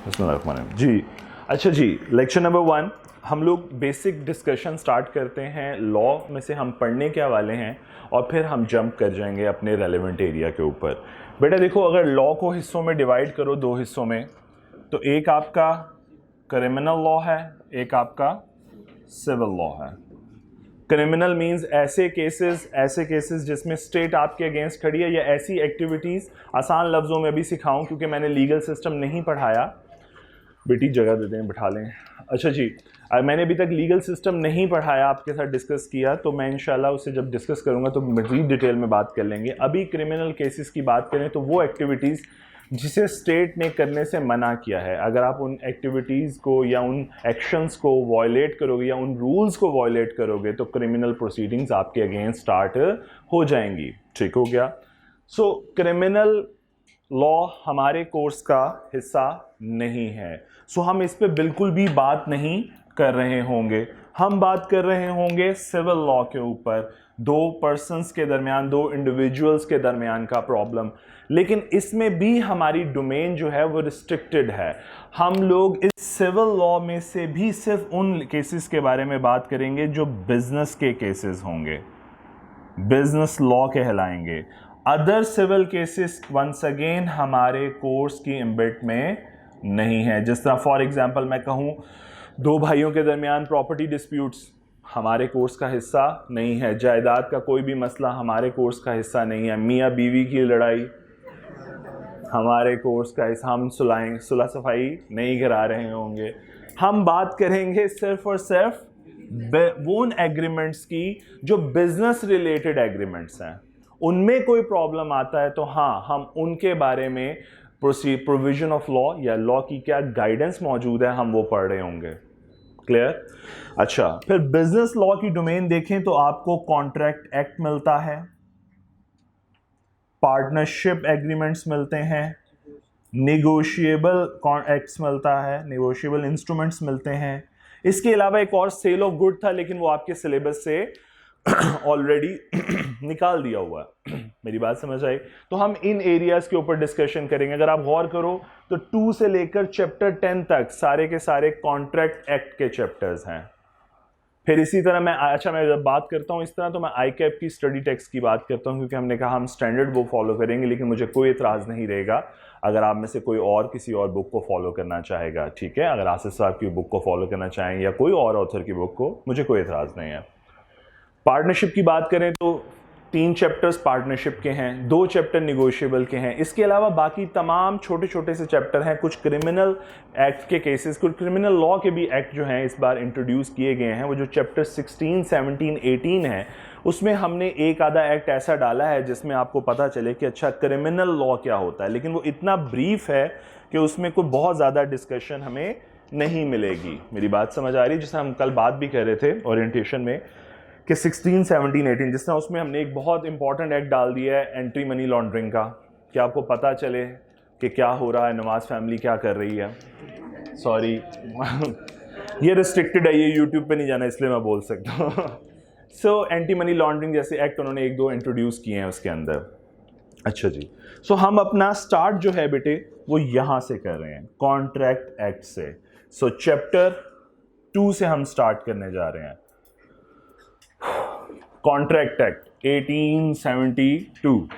बिस्मिल्लाहिर्रहमानिर्रहीम जी। अच्छा जी, lecture number 1 हम लोग बेसिक डिस्कशन स्टार्ट करते हैं। लॉ में से हम पढ़ने क्या वाले हैं और फिर हम जंप कर जाएंगे अपने रेलेवेंट एरिया के ऊपर। बेटा देखो, अगर लॉ को हिस्सों में डिवाइड करो, 2 हिस्सों में, तो एक आपका क्रिमिनल लॉ है, एक आपका सिविल लॉ है। क्रिमिनल मींस ऐसे केसेस जिसमें स्टेट आपके अगेंस्ट खड़ी है, या ऐसी एक्टिविटीज़, आसान लफ्ज़ों में भी सिखाऊं क्योंकि मैंने लीगल सिस्टम नहीं पढ़ाया। बेटी जगह दे दें, बिठा लें। अच्छा जी, मैंने अभी तक लीगल सिस्टम नहीं पढ़ाया, आपके साथ डिस्कस किया, तो मैं इंशाल्लाह उससे जब डिस्कस करूंगा तो मज़ीद डिटेल में बात कर लेंगे। अभी क्रिमिनल केसेस की बात करें तो वो एक्टिविटीज़ जिसे स्टेट ने करने से मना किया है, अगर आप उन एक्टिविटीज़ को या उन एक्शंस को वायलेट करोगे या उन रूल्स को वायलेट करोगे तो क्रिमिनल प्रोसीडिंग्स आपके अगेंस्ट स्टार्ट हो जाएंगी। ठीक हो गया। सो क्रिमिनल लॉ हमारे कोर्स का हिस्सा नहीं है, सो हम इस पे बिल्कुल भी बात नहीं कर रहे होंगे। हम बात कर रहे होंगे सिविल लॉ के ऊपर, 2 पर्सन्स के दरमियान, 2 इंडिविजुअल्स के दरमियान का प्रॉब्लम। लेकिन इसमें भी हमारी डोमेन जो है वो रिस्ट्रिक्टेड है। हम लोग इस सिविल लॉ में से भी सिर्फ उन केसेस के बारे में बात करेंगे जो बिजनेस के केसेस होंगे, बिजनेस लॉ कहलाएंगे। Other civil cases once again हमारे कोर्स की एम्बिट में नहीं है। जिस तरह फॉर एग्जांपल मैं कहूँ 2 भाइयों के दरमियान प्रॉपर्टी डिस्प्यूट्स हमारे कोर्स का हिस्सा नहीं है। जायदाद का कोई भी मसला हमारे कोर्स का हिस्सा नहीं है। मियाँ बीवी की लड़ाई हमारे कोर्स का हिस्सा, हम सुलह सफाई नहीं करा रहे होंगे। हम बात करेंगे सिर्फ और सिर्फ वो उन एग्रीमेंट्स की जो बिजनेस रिलेटेड एग्रीमेंट्स हैं। उनमें कोई प्रॉब्लम आता है तो हाँ, हम उनके बारे में प्रोविजन ऑफ लॉ या लॉ की क्या गाइडेंस मौजूद है, हम वो पढ़ रहे होंगे। क्लियर? अच्छा, फिर बिजनेस लॉ की डोमेन देखें तो आपको कॉन्ट्रैक्ट एक्ट मिलता है, पार्टनरशिप एग्रीमेंट्स मिलते हैं, नेगोशिएबल एक्ट्स मिलता है, नेगोशिएबल इंस्ट्रूमेंट्स मिलते हैं। इसके अलावा एक और सेल ऑफ गुड था, लेकिन वो आपके सिलेबस से ऑलरेडी निकाल दिया हुआ है। मेरी बात समझ आई? तो हम इन एरियाज के ऊपर डिस्कशन करेंगे। अगर आप गौर करो तो 2 से लेकर चैप्टर 10 तक सारे के सारे कॉन्ट्रैक्ट एक्ट के चैप्टर्स हैं। फिर इसी तरह मैं जब बात करता हूँ इस तरह, तो मैं आईकैप की स्टडी टेक्स्ट की बात करता हूँ, क्योंकि हमने कहा हम स्टैंडर्ड बुक फॉलो करेंगे, लेकिन मुझे कोई एतराज़ नहीं रहेगा अगर आप में से कोई और किसी और बुक को फॉलो करना चाहेगा। ठीक है, अगर आसिफ साहब की बुक को फॉलो करना चाहेंगे या कोई और ऑथर की बुक को, मुझे कोई एतराज़ नहीं है। पार्टनरशिप की बात करें तो 3 चैप्टर्स पार्टनरशिप के हैं, 2 चैप्टर निगोशिएबल के हैं। इसके अलावा बाकी तमाम छोटे छोटे से चैप्टर हैं। कुछ क्रिमिनल एक्ट के केसेस, कुछ क्रिमिनल लॉ के भी एक्ट जो हैं इस बार इंट्रोड्यूस किए गए हैं। वो जो चैप्टर 16, 17, 18 है, उसमें हमने एक आधा एक्ट ऐसा डाला है जिसमें आपको पता चले कि अच्छा क्रिमिनल लॉ क्या होता है, लेकिन वो इतना ब्रीफ है कि उसमें कोई बहुत ज़्यादा डिस्कशन हमें नहीं मिलेगी। मेरी बात समझ आ रही है? जिससे हम कल बात भी कर रहे थे ओरिएंटेशन में कि 16, 17, 18, जिस तरह उसमें हमने एक बहुत इंपॉर्टेंट एक्ट डाल दिया है एंटी मनी लॉन्ड्रिंग का, कि आपको पता चले कि क्या हो रहा है, नवाज फैमिली क्या कर रही है। सॉरी ये रिस्ट्रिक्टेड है, ये यूट्यूब पे नहीं जाना, इसलिए मैं बोल सकता हूँ। सो एंटी मनी लॉन्ड्रिंग जैसे एक्ट उन्होंने 1-2 इंट्रोड्यूस किए हैं उसके अंदर। अच्छा जी, सो हम अपना स्टार्ट जो है बेटे वो यहाँ से कर रहे हैं, कॉन्ट्रैक्ट एक्ट से। सो चैप्टर 2 से हम स्टार्ट करने जा रहे हैं। Contract act 1872।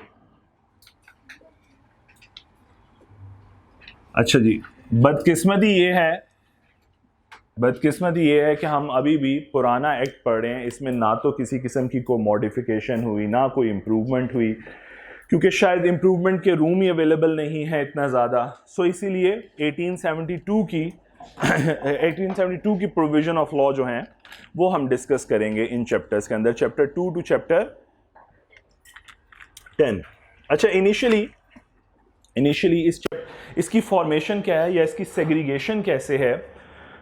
अच्छा जी, बदकिस्मती ये है कि हम अभी भी पुराना एक्ट पढ़ रहे हैं। इसमें ना तो किसी किस्म की कोई मॉडिफिकेशन हुई, ना कोई इम्प्रूवमेंट हुई, क्योंकि शायद इम्प्रूवमेंट के रूम ही अवेलेबल नहीं है इतना ज़्यादा। सो इसीलिए 1872 की प्रोविजन ऑफ लॉ जो हैं वो हम डिस्कस करेंगे इन चैप्टर्स के अंदर, चैप्टर 2 टू चैप्टर 10। अच्छा, इनिशियली इसकी फॉर्मेशन क्या है या इसकी सेग्रीगेशन कैसे है?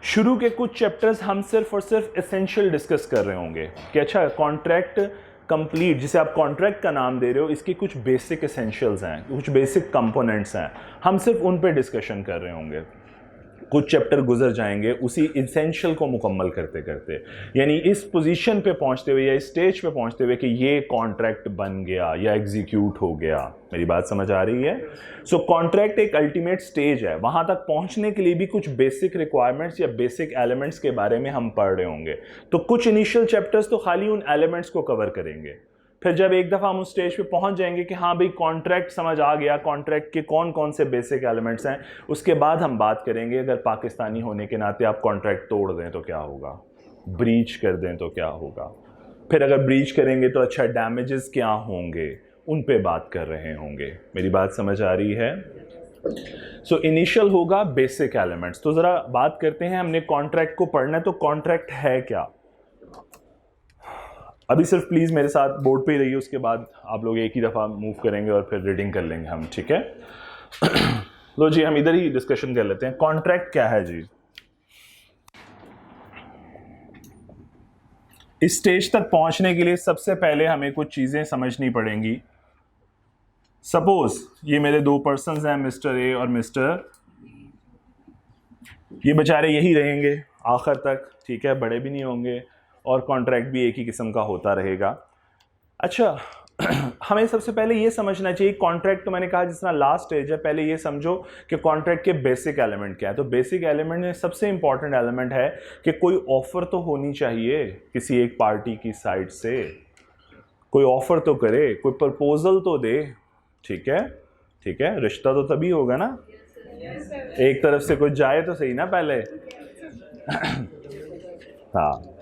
शुरू के कुछ चैप्टर्स हम सिर्फ और सिर्फ एसेंशियल डिस्कस कर रहे होंगे कि अच्छा कॉन्ट्रैक्ट कंप्लीट, जिसे आप कॉन्ट्रैक्ट का नाम दे रहे हो, इसके कुछ बेसिक एसेंशियल्स हैं, कुछ बेसिक कंपोनेंट्स हैं, हम सिर्फ उन पे डिस्कशन कर रहे होंगे। कुछ चैप्टर गुजर जाएंगे उसी इसेंशियल को मुकम्मल करते करते, यानी इस पोजीशन पे पहुंचते हुए या इस स्टेज पे पहुंचते हुए कि ये कॉन्ट्रैक्ट बन गया या एग्जीक्यूट हो गया। मेरी बात समझ आ रही है? सो कॉन्ट्रैक्ट एक अल्टीमेट स्टेज है, वहां तक पहुंचने के लिए भी कुछ बेसिक रिक्वायरमेंट्स या बेसिक एलिमेंट्स के बारे में हम पढ़ रहे होंगे। तो कुछ इनिशियल चैप्टर्स तो खाली उन एलिमेंट्स को कवर करेंगे, फिर जब एक दफ़ा हम उस स्टेज पे पहुंच जाएंगे कि हाँ भाई कॉन्ट्रैक्ट समझ आ गया, कॉन्ट्रैक्ट के कौन कौन से बेसिक एलिमेंट्स हैं, उसके बाद हम बात करेंगे अगर पाकिस्तानी होने के नाते आप कॉन्ट्रैक्ट तोड़ दें तो क्या होगा, ब्रीच कर दें तो क्या होगा, फिर अगर ब्रीच करेंगे तो अच्छा डैमेजेस क्या होंगे, उन पे बात कर रहे होंगे। मेरी बात समझ आ रही है? सो इनिशियल होगा बेसिक एलिमेंट्स। तो ज़रा बात करते हैं, हमने कॉन्ट्रैक्ट को पढ़ना है तो कॉन्ट्रैक्ट है क्या। अभी सिर्फ प्लीज़ मेरे साथ बोर्ड पे ही रहिए, उसके बाद आप लोग एक ही दफ़ा मूव करेंगे और फिर रीडिंग कर लेंगे हम, ठीक है? लो जी, हम इधर ही डिस्कशन कर लेते हैं। कॉन्ट्रैक्ट क्या है जी? इस स्टेज तक पहुंचने के लिए सबसे पहले हमें कुछ चीज़ें समझनी पड़ेंगी। सपोज ये मेरे दो पर्सन्स हैं, मिस्टर ए और मिस्टर, ये बेचारे यही रहेंगे आखिर तक, ठीक है, बड़े भी नहीं होंगे और कॉन्ट्रैक्ट भी एक ही किस्म का होता रहेगा। अच्छा हमें सबसे पहले ये समझना चाहिए, कॉन्ट्रैक्ट तो मैंने कहा जिस तरह लास्ट स्टेज है, पहले ये समझो कि कॉन्ट्रैक्ट के बेसिक एलिमेंट क्या है। तो बेसिक एलिमेंट में सबसे इंपॉर्टेंट एलिमेंट है कि कोई ऑफर तो होनी चाहिए किसी एक पार्टी की साइड से, कोई ऑफर तो करे, कोई प्रपोजल तो दे, ठीक है? ठीक है, रिश्ता तो तभी होगा ना, एक तरफ से कुछ जाए तो सही ना पहले। हाँ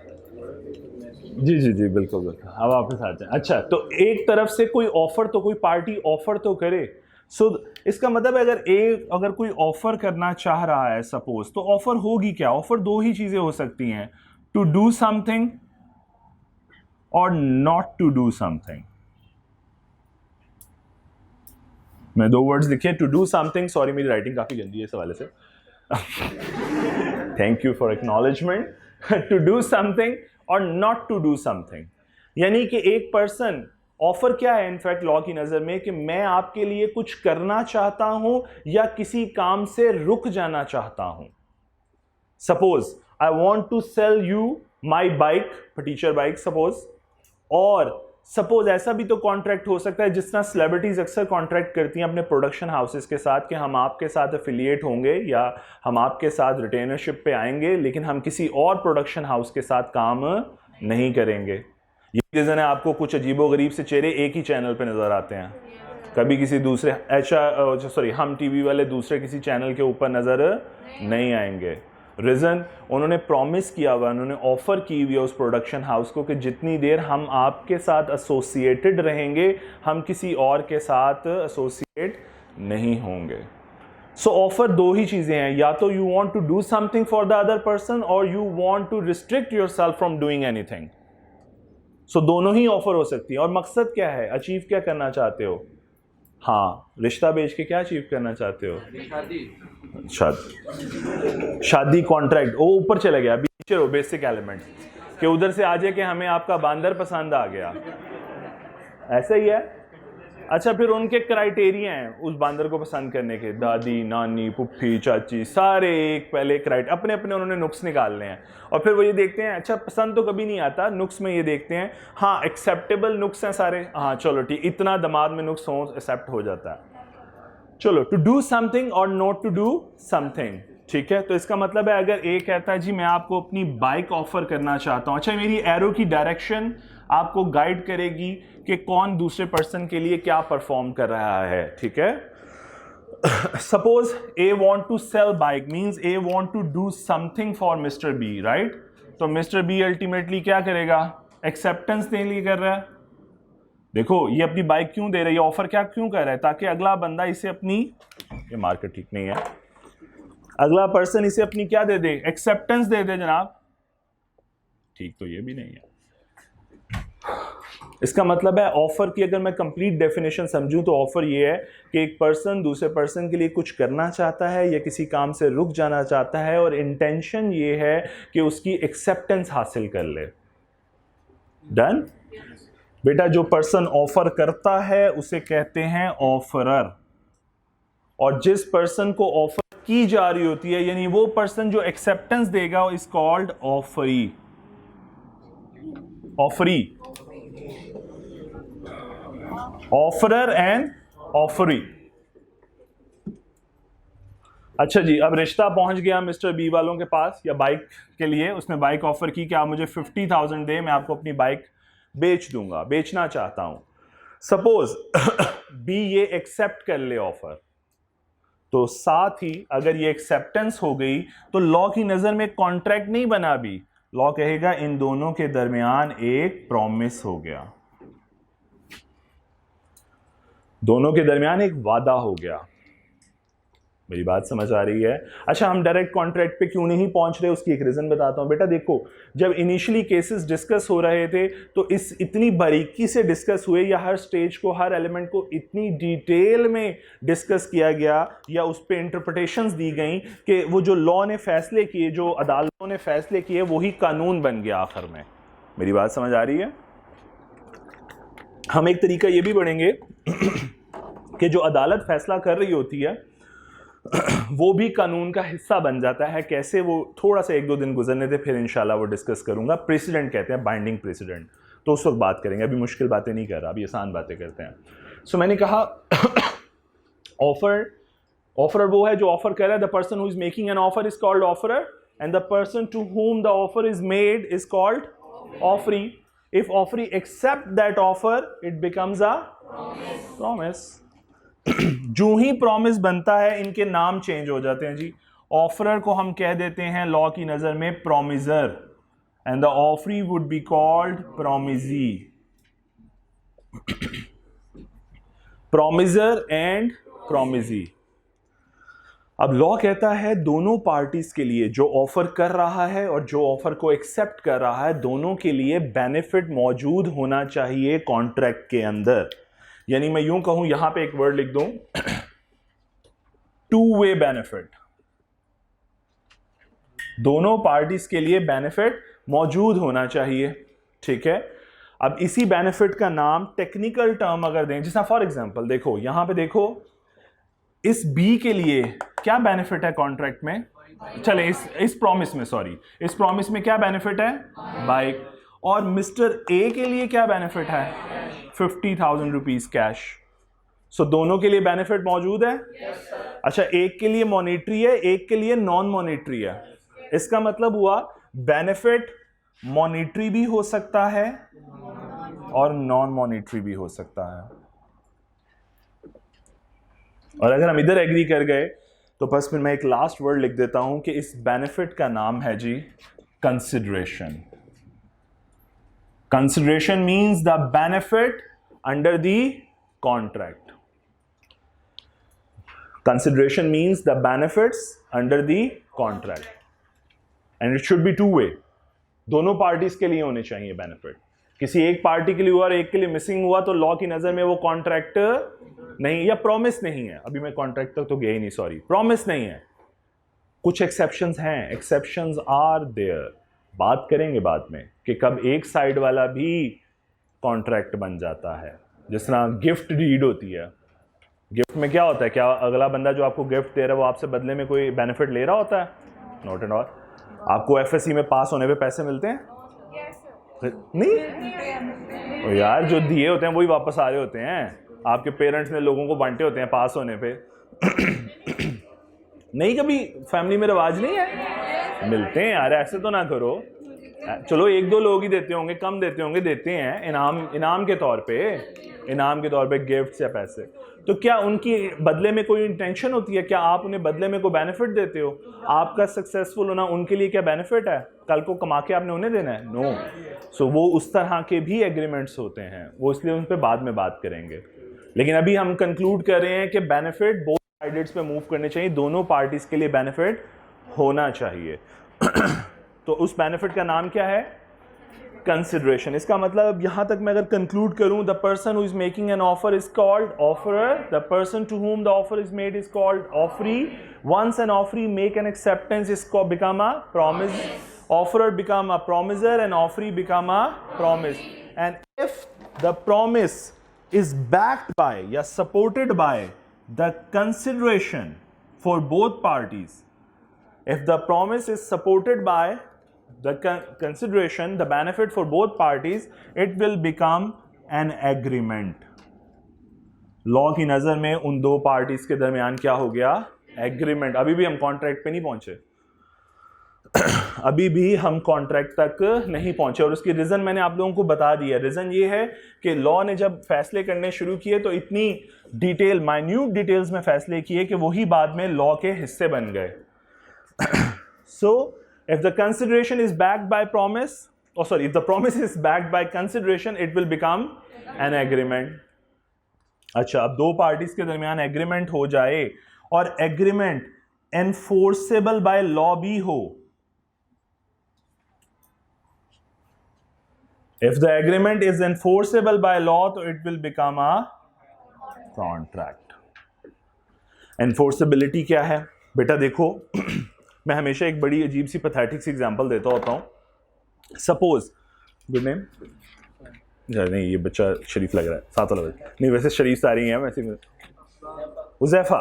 जी जी जी, बिल्कुल बिल्कुल, अब वापस आ जाए। अच्छा, तो एक तरफ से कोई ऑफर तो, कोई पार्टी ऑफर तो करे। सो इसका मतलब अगर कोई ऑफर करना चाह रहा है सपोज, तो ऑफर होगी क्या? ऑफर दो ही चीजें हो सकती हैं, टू डू समथिंग और नॉट टू डू समथिंग। मैं दो वर्ड्स लिखे, टू डू समथिंग, सॉरी मेरी राइटिंग काफी गंदी है इस हवाले से, thank you for acknowledgement. To do something और नॉट टू डू समथिंग, यानी कि एक पर्सन ऑफर क्या है इनफैक्ट लॉ की नजर में, कि मैं आपके लिए कुछ करना चाहता हूं या किसी काम से रुक जाना चाहता हूं। Suppose I want to sell you my bike, teacher bike suppose, और सपोज ऐसा भी तो कॉन्ट्रैक्ट हो सकता है जिस तरह सेलिब्रिटीज अक्सर कॉन्ट्रैक्ट करती हैं अपने प्रोडक्शन हाउसेस के साथ कि हम आपके साथ एफिलिएट होंगे या हम आपके साथ रिटेनरशिप पे आएंगे, लेकिन हम किसी और प्रोडक्शन हाउस के साथ काम नहीं करेंगे। ये रीज़न है आपको कुछ अजीबोगरीब से चेहरे एक ही चैनल पे नज़र आते हैं, कभी किसी दूसरे हम टीवी वाले दूसरे किसी चैनल के ऊपर नज़र नहीं आएंगे। रीज़न, उन्होंने प्रॉमिस किया हुआ, उन्होंने ऑफर की हुई है उस प्रोडक्शन हाउस को कि जितनी देर हम आपके साथ एसोसिएटेड रहेंगे हम किसी और के साथ एसोसिएट नहीं होंगे। सो ऑफर दो ही चीज़ें हैं, या तो you want to do something for the other person or you want to restrict yourself from doing anything. So दोनों ही ऑफर हो सकती है। और मकसद क्या है, अचीव क्या करना चाहते हो? हाँ, रिश्ता बेच के क्या अचीव करना चाहते हो? शादी कॉन्ट्रैक्ट, वो ऊपर चले गया, पीछे हो बेसिक एलिमेंट कि उधर से आ जाए कि हमें आपका बांदर पसंद आ गया, ऐसा ही है। अच्छा, फिर उनके क्राइटेरिया हैं उस बांदर को पसंद करने के, दादी नानी पुप्पी चाची सारे एक पहले अपने अपने उन्होंने नुक्स निकालने हैं, और फिर वो ये देखते हैं, अच्छा पसंद तो कभी नहीं आता, नुक्स में ये देखते हैं, हाँ एक्सेप्टेबल नुक्स हैं सारे, हाँ चलो ठीक, इतना दिमाग में नुक्स हो एक्सेप्ट हो जाता है। चलो, टू डू समथिंग और नॉट टू डू समथिंग, ठीक है। तो इसका मतलब है अगर ए कहता है जी मैं आपको अपनी बाइक ऑफर करना चाहता हूं, अच्छा मेरी एरो की डायरेक्शन आपको गाइड करेगी कि कौन दूसरे पर्सन के लिए क्या परफॉर्म कर रहा है, ठीक है। Suppose A want to sell bike means A want to do something for mister B, right. तो मिस्टर बी अल्टीमेटली क्या करेगा, एक्सेप्टेंस देने के लिए कर रहा है। देखो ये अपनी बाइक क्यों दे रही है, ऑफर क्या क्यों कर रहा है, ताकि अगला बंदा इसे अपनी, ये मार्केट ठीक नहीं है, अगला पर्सन इसे अपनी क्या दे दे, एक्सेप्टेंस दे दे जनाब। ठीक तो ये भी नहीं है। इसका मतलब है ऑफर की अगर मैं कंप्लीट डेफिनेशन समझूं तो ऑफर ये है कि एक पर्सन दूसरे पर्सन के लिए कुछ करना चाहता है या किसी काम से रुक जाना चाहता है और इंटेंशन ये है कि उसकी एक्सेप्टेंस हासिल कर ले। डन बेटा, जो पर्सन ऑफर करता है उसे कहते हैं ऑफरर, और जिस पर्सन को ऑफर की जा रही होती है, यानी वो पर्सन जो एक्सेप्टेंस देगा is called offeree. Offeree, offeror and offeree. अच्छा जी, अब रिश्ता पहुंच गया मिस्टर बी वालों के पास, या बाइक के लिए उसने बाइक ऑफर की कि आप मुझे 50,000 दे, मैं आपको अपनी बाइक बेच दूंगा, बेचना चाहता हूं। सपोज बी ये एक्सेप्ट कर ले ऑफर, तो साथ ही अगर ये एक्सेप्टेंस हो गई तो लॉ की नजर में कॉन्ट्रैक्ट नहीं बना, भी लॉ कहेगा इन दोनों के दरमियान एक प्रॉमिस हो गया, दोनों के दरमियान एक वादा हो गया। मेरी बात समझ आ रही है? अच्छा, हम डायरेक्ट कॉन्ट्रैक्ट पे क्यों नहीं पहुंच रहे, उसकी एक रीजन बताता हूं। बेटा देखो, जब इनिशियली केसेस डिस्कस हो रहे थे तो इस इतनी बारीकी से डिस्कस हुए, या हर स्टेज को, हर एलिमेंट को इतनी डिटेल में डिस्कस किया गया, या उस पर इंटरप्रिटेशंस दी गई कि वो जो लॉ ने फैसले किए, जो अदालतों ने फैसले किए, वही कानून बन गया आखिर में। मेरी बात समझ आ रही है? हम एक तरीका ये भी पढ़ेंगे कि जो अदालत फैसला कर रही होती है वो भी कानून का हिस्सा बन जाता है। कैसे, वो थोड़ा सा 1-2 दिन गुजरने थे, फिर इंशाल्लाह वो डिस्कस करूंगा। प्रेसिडेंट कहते हैं, बाइंडिंग प्रेसिडेंट, तो उस वक्त बात करेंगे। अभी मुश्किल बातें नहीं कर रहा, अभी आसान बातें करते हैं। सो मैंने कहा ऑफरर वो है जो ऑफर कर रहा है। The person who is making an offer is called offeror, and the person to whom the offer is made is called offeree. If offeree accept that offer it becomes a promise. जो ही promise बनता है इनके नाम change हो जाते हैं जी। Offeror को हम कह देते हैं लॉ की नजर में promiser, and the offeree would be called promisee. Promiser and promisee. अब लॉ कहता है दोनों पार्टीज के लिए, जो ऑफर कर रहा है और जो ऑफर को एक्सेप्ट कर रहा है, दोनों के लिए बेनिफिट मौजूद होना चाहिए कॉन्ट्रैक्ट के अंदर। यानी मैं यूं कहूं, यहां पे एक वर्ड लिख दूं, टू वे बेनिफिट। दोनों पार्टीज के लिए बेनिफिट मौजूद होना चाहिए, ठीक है। अब इसी बेनिफिट का नाम टेक्निकल टर्म अगर दें, जिसना फॉर एग्जांपल देखो, यहां पे देखो, इस बी के लिए क्या बेनिफिट है कॉन्ट्रैक्ट में, चले इस प्रॉमिस में, सॉरी, इस प्रॉमिस में क्या बेनिफिट है, बाइक। और मिस्टर ए के लिए क्या बेनिफिट है, 50,000 रुपीज कैश। सो दोनों के लिए बेनिफिट मौजूद है। अच्छा, एक के लिए मॉनेटरी है, एक के लिए नॉन मॉनेटरी है। इसका मतलब हुआ बेनिफिट मॉनेटरी भी हो सकता है और नॉन मॉनेटरी भी हो सकता है। और अगर हम इधर एग्री कर गए तो बस फिर मैं एक लास्ट वर्ड लिख देता हूं कि इस बेनिफिट का नाम है जी consideration. Consideration means the benefit under the contract. Consideration means the benefits under the contract, and it should be two way. दोनों पार्टीज के लिए होने चाहिए बेनिफिट। किसी एक पार्टी के लिए हुआ और एक के लिए मिसिंग हुआ तो लॉ की नजर में वो कॉन्ट्रैक्ट नहीं, या प्रॉमिस नहीं है। अभी मैं कॉन्ट्रैक्ट तक तो गया ही नहीं, सॉरी, प्रॉमिस नहीं है। कुछ एक्सेप्शंस हैं, एक्सेप्शंस आर देयर, बात करेंगे बाद में कि कब एक साइड वाला भी कॉन्ट्रैक्ट बन जाता है। जिस तरह गिफ्ट डीड होती है, गिफ्ट में क्या होता है, क्या अगला बंदा जो आपको गिफ्ट दे रहा है वो आपसे बदले में कोई बेनिफिट ले रहा होता है? Not at all. आपको एफएससी में पास होने पे पैसे मिलते हैं? नहीं, तो यार जो दिए होते हैं वही वापस आ रहे होते हैं। आपके पेरेंट्स ने लोगों को बांटे होते हैं पास होने पे। नहीं, कभी फैमिली में रिवाज नहीं है? मिलते हैं यार, ऐसे तो ना करो। चलो 1-2 लोग ही देते होंगे, कम देते होंगे, देते हैं इनाम के तौर पे गिफ्ट्स या पैसे। तो क्या उनकी बदले में कोई इंटेंशन होती है? क्या आप उन्हें बदले में कोई बेनिफिट देते हो? आपका सक्सेसफुल होना उनके लिए क्या बेनिफिट है? कल को कमा के आपने उन्हें देना है? नो। सो वो उस तरह के भी एग्रीमेंट्स होते हैं, वो इसलिए उन पर बाद में बात करेंगे। लेकिन अभी हम कंक्लूड कर रहे हैं कि बेनिफिट बोथ साइड्स पे मूव करने चाहिए, दोनों पार्टीज के लिए बेनिफिट होना चाहिए। तो उस बेनिफिट का नाम क्या है? कंसिडरेशन। इसका मतलब यहां तक मैं अगर कंक्लूड करूं, the person who is making an offer is called offeror, the person to whom the offer is made is called offeree. Once an offeree make an acceptance is become a promise, offeror become a promiser and offeree become a promise. And if the promise is backed by या supported by the consideration for both parties. If the promise is supported by the consideration, the benefit for both parties, it will become an agreement. Law की नजर में उन दो parties के दरमियान क्या हो गया? एग्रीमेंट. अभी भी हम कॉन्ट्रैक्ट पे नहीं पहुंचे. अभी भी हम कॉन्ट्रैक्ट तक नहीं पहुंचे और उसकी रीजन मैंने आप लोगों को बता दिया. रीजन ये है कि लॉ ने जब फैसले करने शुरू किए तो इतनी डिटेल, माइन्यूट डिटेल्स में फैसले किए कि वही बाद में लॉ के हिस्से बन गए. So if the consideration is backed by promise, if the promise is backed by consideration, it will become an agreement. अच्छा, अब दो पार्टीज के दरमियान एग्रीमेंट हो जाए और एग्रीमेंट एनफोर्सेबल बाय लॉ भी हो. If the agreement is enforceable by law, तो it will become a contract. Enforceability क्या है बेटा? देखो मैं हमेशा एक बड़ी अजीब सी पैथेटिक सी एग्जांपल देता होता हूँ. सपोज, गुड नेम, नहीं ये बच्चा शरीफ लग रहा है, साथ वाला बच्चा नहीं, वैसे शरीफ सारी हैं वैसे. हुज़ैफा,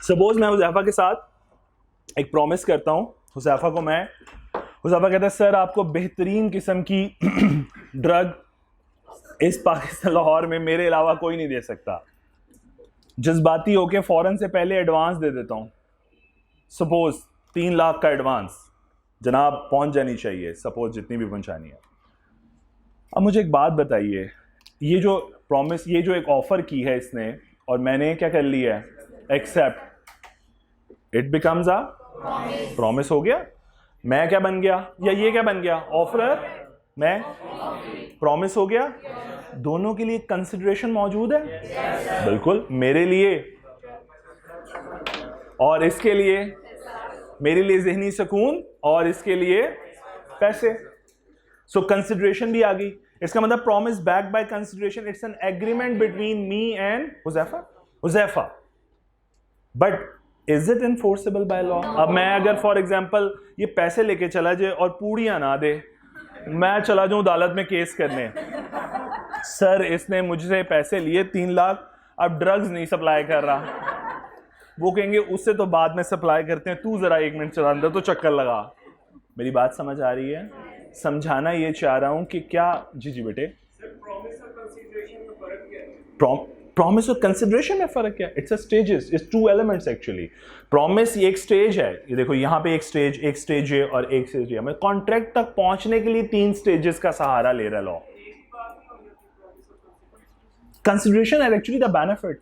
सपोज मैं हुज़ैफा के साथ एक प्रॉमिस करता हूँ. हुज़ैफा कहता है सर आपको बेहतरीन किस्म की ड्रग इस पाकिस्तान लाहौर में मेरे अलावा कोई नहीं दे सकता. जज्बाती होके फौरन से पहले एडवांस दे देता हूँ. सपोज 3 लाख का एडवांस जनाब पहुंच जानी चाहिए, सपोज जितनी भी पहुंचानी है. अब मुझे एक बात बताइए, ये जो प्रॉमिस, ये जो एक ऑफर की है इसने और मैंने क्या कर लिया है? Accept. It becomes a promise. हो गया. मैं क्या बन गया या ये क्या बन गया? ऑफर. मैं प्रॉमिस हो गया. दोनों के लिए कंसिडरेशन मौजूद है. बिल्कुल. मेरे लिए और इसके लिए, मेरे लिए ज़हनी सुकून और इसके लिए पैसे. सो कंसिडरेशन भी आ गई. इसका मतलब promise backed by consideration, it's an agreement between me and Huzaifa. But is it enforceable by law? अब मैं अगर फॉर एग्जांपल ये पैसे लेके चला जाए और पूड़ियां ना दे, मैं चला जाऊं अदालत में केस करने, सर इसने मुझसे पैसे लिए 3 लाख, अब ड्रग्स नहीं सप्लाई कर रहा. वो कहेंगे उससे तो बाद में सप्लाई करते हैं, तू जरा 1 मिनट चला अंदर तो चक्कर लगा. मेरी बात समझ आ रही है? समझाना ये चाह रहा हूं कि क्या, जी बेटे, प्रॉमिस और कंसिडरेशन में फर्क क्या है? It's a stages, it's 2 elements actually. Promise ये एक स्टेज है, ये देखो यहाँ पे एक स्टेज है और एक स्टेज है. मैं कॉन्ट्रैक्ट तक पहुंचने के लिए 3 स्टेजेस का सहारा ले रहा लॉ. कंसिडरेशन है एक्चुअली द बेनिफिट.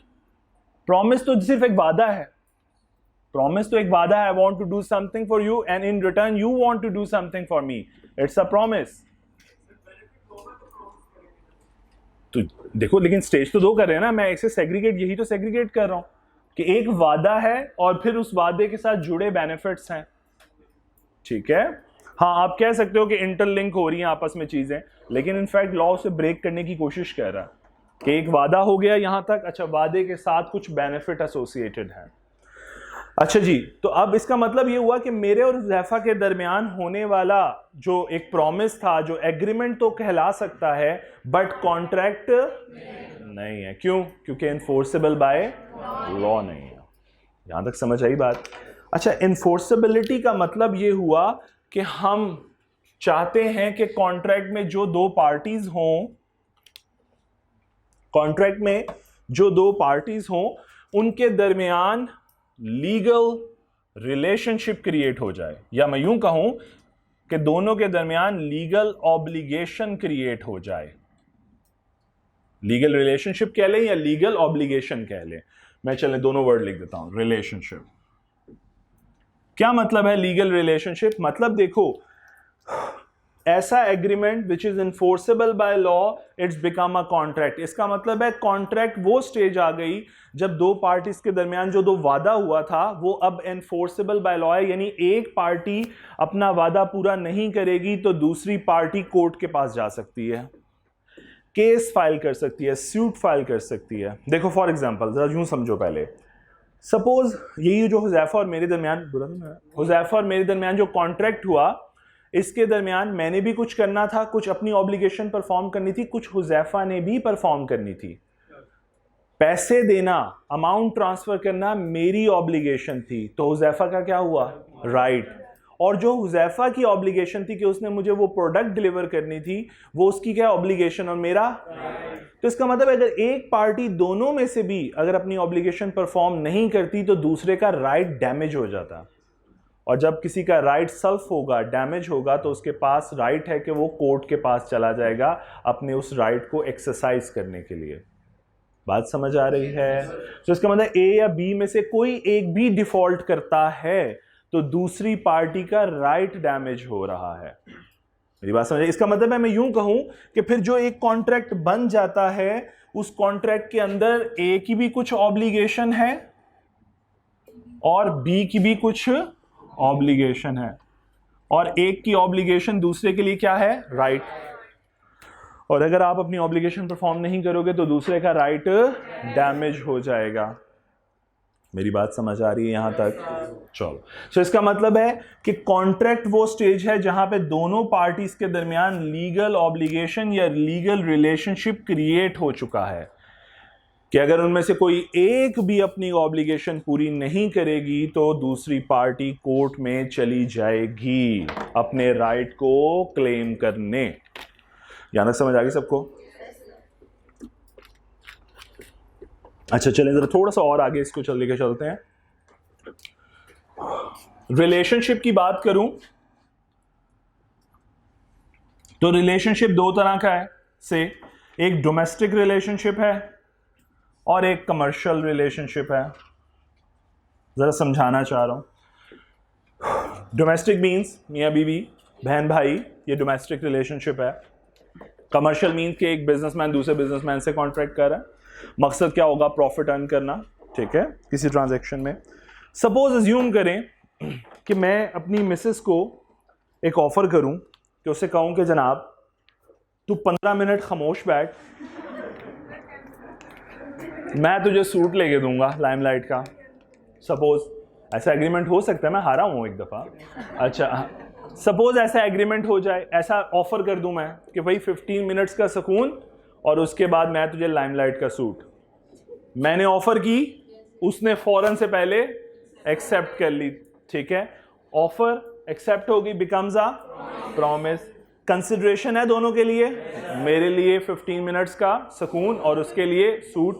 प्रॉमिस तो सिर्फ एक वादा है. प्रॉमिस तो एक वादा है. I want to do something for you and in return you want to do something for me. It's a promise. तो देखो, लेकिन स्टेज तो 2 कर रहे हैं ना. मैं इसे सेग्रीगेट, यही तो सेग्रीगेट कर रहा हूं कि एक वादा है और फिर उस वादे के साथ जुड़े बेनिफिट्स हैं. ठीक है. हाँ, आप कह सकते हो कि इंटरलिंक हो रही हैं आपस में चीजें, लेकिन इनफैक्ट लॉ उसे ब्रेक करने की कोशिश कर रहा है कि एक वादा हो गया यहां तक, अच्छा वादे के साथ कुछ बेनिफिट एसोसिएटेड है. अच्छा जी, तो अब इसका मतलब ये हुआ कि मेरे और हुज़ैफा के दरमियान होने वाला जो एक प्रॉमिस था, जो एग्रीमेंट तो कहला सकता है बट कॉन्ट्रैक्ट नहीं है. क्यों? क्योंकि इन्फोर्सेबल बाय लॉ नहीं है. यहां तक समझ आई बात? अच्छा, इन्फोर्सेबिलिटी का मतलब ये हुआ कि हम चाहते हैं कि कॉन्ट्रैक्ट में जो 2 पार्टीज हों, कॉन्ट्रैक्ट में जो 2 पार्टीज हों उनके दरमियान लीगल रिलेशनशिप क्रिएट हो जाए, या मैं यूं कहूं कि दोनों के दरमियान लीगल ऑब्लिगेशन क्रिएट हो जाए. लीगल रिलेशनशिप कह लें या लीगल ऑब्लिगेशन कह लें. मैं चलें दोनों वर्ड लिख देता हूं. रिलेशनशिप क्या मतलब है? लीगल रिलेशनशिप मतलब देखो, ऐसा agreement which is enforceable by law, it's become a contract. इसका मतलब है कॉन्ट्रैक्ट वो स्टेज आ गई जब 2 पार्टीज के दरमियान जो 2 वादा हुआ था वो अब इन्फोर्सेबल बाय लॉ है. यानी एक पार्टी अपना वादा पूरा नहीं करेगी तो दूसरी पार्टी कोर्ट के पास जा सकती है, केस फाइल कर सकती है, सूट फाइल कर सकती है. देखो फॉर एग्जांपल, जरा यूं समझो पहले. सपोज यही जो हुज़ैफा और मेरे दरमियान, हुज़ैफा और मेरे दरमियान जो कॉन्ट्रैक्ट हुआ, इसके दरमियान मैंने भी कुछ करना था, कुछ अपनी ऑब्लिगेशन परफॉर्म करनी थी, कुछ हुज़ैफा ने भी परफॉर्म करनी थी. पैसे देना, अमाउंट ट्रांसफर करना मेरी ऑब्लिगेशन थी, तो हुजैफा का क्या हुआ? राइट। और जो हुजैफा की ऑब्लिगेशन थी कि उसने मुझे वो प्रोडक्ट डिलीवर करनी थी, वो उसकी क्या ऑब्लिगेशन और मेरा? तो इसका मतलब अगर एक पार्टी दोनों में से भी अगर अपनी ऑब्लिगेशन परफॉर्म नहीं करती तो दूसरे का राइट डैमेज हो जाता। और जब किसी का राइट सेल्फ होगा, डैमेज होगा, तो उसके पास राइट है कि वो कोर्ट के पास चला जाएगा अपने उस राइट को एक्सरसाइज करने के लिए। बात समझ आ रही है? तो इसका मतलब ए या बी में से कोई एक भी डिफॉल्ट करता है तो दूसरी पार्टी का राइट डैमेज हो रहा है। मेरी बात समझ? इसका मतलब है मैं यूं कहूं कि फिर जो एक कॉन्ट्रैक्ट बन जाता है उस कॉन्ट्रैक्ट के अंदर ए की भी कुछ ऑब्लिगेशन है और बी की भी कुछ ऑब्लिगेशन है, और एक की ऑब्लिगेशन दूसरे के लिए क्या है? राइट। और अगर आप अपनी ऑब्लिगेशन परफॉर्म नहीं करोगे तो दूसरे का राइट डैमेज हो जाएगा। मेरी बात समझ आ रही है यहां तक? चलो, सो इसका मतलब है कि कॉन्ट्रैक्ट वो स्टेज है जहां पे दोनों पार्टीज के दरमियान लीगल ऑब्लिगेशन या लीगल रिलेशनशिप क्रिएट हो चुका है कि अगर उनमें से कोई एक भी अपनी ऑब्लिगेशन पूरी नहीं करेगी तो दूसरी पार्टी कोर्ट में चली जाएगी अपने राइट को क्लेम करने। यहां तक समझ आ गई सबको? अच्छा, चलें जरा थोड़ा सा और आगे इसको चल लेके चलते हैं। रिलेशनशिप की बात करूं तो रिलेशनशिप दो तरह का है से, एक डोमेस्टिक रिलेशनशिप है और एक कमर्शियल रिलेशनशिप है। जरा समझाना चाह रहा हूं। डोमेस्टिक मीन्स मियां बीवी, बहन भाई, ये डोमेस्टिक रिलेशनशिप है। कमर्शियल मीन्स कि एक बिजनेसमैन दूसरे बिजनेसमैन से कॉन्ट्रैक्ट कर रहा है, मकसद क्या होगा? प्रॉफिट अर्न करना, ठीक है, किसी ट्रांजैक्शन में। सपोज अज्यूम करें कि मैं अपनी मिसेस को एक ऑफर करूं कि उससे कहूं कि जनाब तू 15 मिनट खामोश बैठ, मैं तुझे सूट लेके दूंगा लाइमलाइट का। सपोज ऐसा एग्रीमेंट हो सकता है, मैं हारा हूं एक दफा। अच्छा, सपोज ऐसा एग्रीमेंट हो जाए, ऐसा ऑफर कर दूं मैं कि भाई 15 मिनट्स का सुकून और उसके बाद मैं तुझे लाइमलाइट का सूट। मैंने ऑफर की, उसने फौरन से पहले एक्सेप्ट कर ली, ठीक है, ऑफर एक्सेप्ट होगी, बिकम्स अ प्रॉमिस। कंसिडरेशन है दोनों के लिए, मेरे लिए 15 मिनट्स का सुकून और उसके लिए सूट,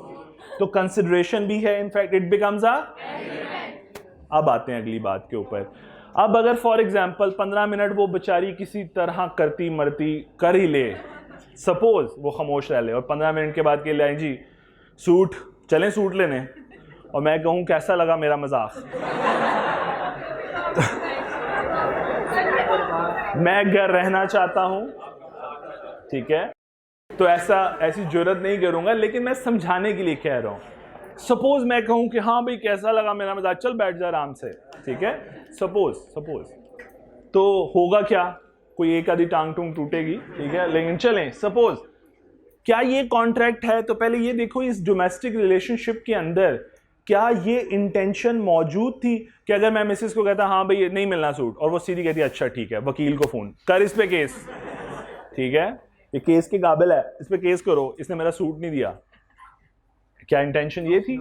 तो कंसिडरेशन भी है, इनफैक्ट इट बिकम्स अ। अब आते हैं अगली बात के ऊपर। अब अगर फॉर एग्जांपल 15 मिनट वो बेचारी किसी तरह करती मरती कर ही ले, सपोज वो खामोश रह ले और 15 मिनट के बाद के लिए आई जी सूट, चलें सूट लेने, और मैं कहूं कैसा लगा मेरा मजाक? मैं घर रहना चाहता हूं, ठीक है, तो ऐसी जुर्रत नहीं करूंगा, लेकिन मैं समझाने के लिए कह रहा हूं। सपोज मैं कहूं कि हाँ भाई कैसा लगा मेरा मजाक, चल बैठ जा आराम से, ठीक है, सपोज तो होगा क्या? कोई एक आधी टांग टूंग टूटेगी, ठीक है, लेकिन चलें सपोज। क्या ये कॉन्ट्रैक्ट है? तो पहले ये देखो, इस डोमेस्टिक रिलेशनशिप के अंदर क्या ये इंटेंशन मौजूद थी कि अगर मैं मिसेस को कहता हाँ भाई नहीं मिलना सूट, और वो सीधी कहती है अच्छा ठीक है, वकील को फोन कर, इस पे केस, ठीक है, ये केस के काबिल है, इस पे केस करो, इसने मेरा सूट नहीं दिया। क्या इंटेंशन ये थी?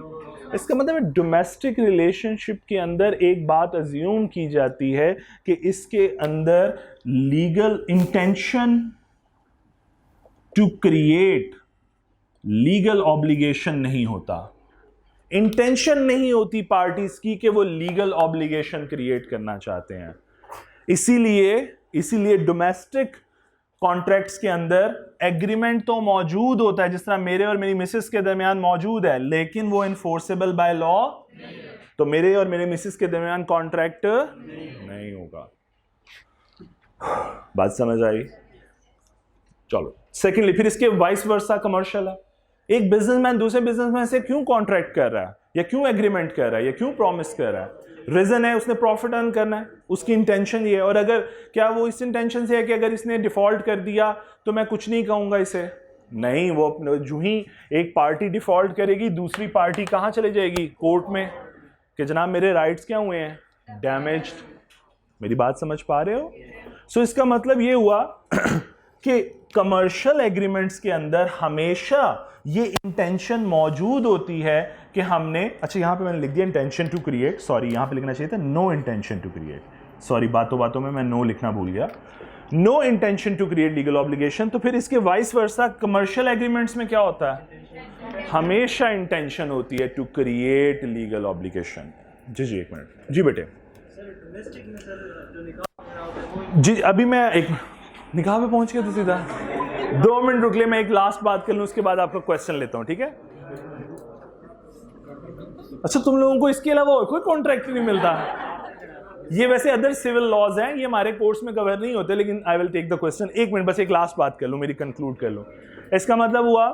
इसका मतलब डोमेस्टिक रिलेशनशिप के अंदर एक बात अज्यूम की जाती है कि इसके अंदर legal intention to create legal obligation नहीं होता, इंटेंशन नहीं होती पार्टीज की कि वो लीगल ऑब्लिगेशन क्रिएट करना चाहते हैं। इसीलिए डोमेस्टिक कॉन्ट्रैक्ट्स के अंदर एग्रीमेंट तो मौजूद होता है, जिस तरह मेरे और मेरी मिसेस के दरमियान मौजूद है, लेकिन वो इन्फोर्सेबल बाय लॉ, तो मेरे और मेरे मिसेस के दरमियान कॉन्ट्रैक्ट नहीं होगा। बात समझ आई? चलो, सेकेंडली फिर इसके वाइस वर्सा कमर्शियल है। एक बिजनेसमैन दूसरे बिजनेसमैन से क्यों कॉन्ट्रैक्ट कर रहा है, या क्यों एग्रीमेंट कर रहा है, या क्यों प्रॉमिस कर रहा है? रीजन है उसने प्रॉफिट अर्न करना है, उसकी इंटेंशन ये है। और अगर क्या वो इस इंटेंशन से है कि अगर इसने डिफॉल्ट कर दिया तो मैं कुछ नहीं कहूंगा इसे? नहीं, वो जो ही एक पार्टी डिफॉल्ट करेगी दूसरी पार्टी कहां चले जाएगी? कोर्ट में, कि जनाब मेरे राइट्स क्या हुए हैं? डैमेज्ड। मेरी बात समझ पा रहे हो? सो इसका मतलब ये हुआ कि कमर्शियल एग्रीमेंट्स के अंदर हमेशा ये इंटेंशन मौजूद होती है कि हमने, अच्छा यहां पे मैंने लिख दिया इंटेंशन टू क्रिएट, सॉरी यहां पे लिखना चाहिए था no intention to create, sorry बातों बातों में मैं नो लिखना भूल गया, no intention to create legal obligation. तो फिर इसके वाइस वर्सा कमर्शियल एग्रीमेंट्स में क्या होता है, हमेशा इंटेंशन होती है टू क्रिएट लीगल ऑब्लिगेशन। जी जी एक मिनट, जी बेटे। जी अभी मैं एक निकाह पे पहुंच गया तो सीधा 2 मिनट रुक ले, मैं एक लास्ट बात कर लूं, उसके बाद आपका क्वेश्चन लेता हूं, ठीक है? अच्छा तुम लोगों को इसके अलावा और कोई कॉन्ट्रैक्ट नहीं मिलता? ये वैसे अदर सिविल लॉज हैं, ये हमारे कोर्स में कवर नहीं होते, लेकिन I will take the question. एक मिनट बस एक लास्ट बात कर लूं, मेरी कंक्लूड कर लूं। इसका मतलब हुआ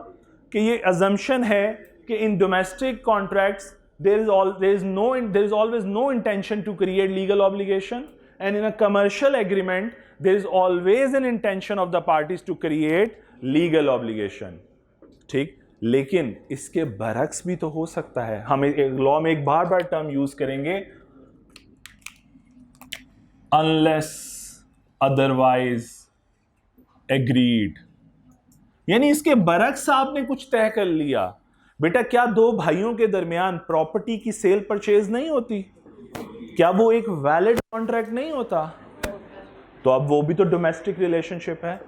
कि ये अजम्पशन है कि in domestic contracts there is always no intention to create legal obligation, and in a commercial agreement there is always an intention of the parties to create legal obligation। ठीक, लेकिन इसके बरक्स भी तो हो सकता है। हम लॉ में एक बार बार टर्म यूज करेंगे, unless otherwise agreed, यानी इसके बरक्स आपने कुछ तय कर लिया। बेटा क्या दो भाइयों के दरमियान प्रॉपर्टी की सेल परचेज नहीं होती? क्या वो एक वैलिड कॉन्ट्रैक्ट नहीं होता? तो अब वो भी तो डोमेस्टिक रिलेशनशिप है,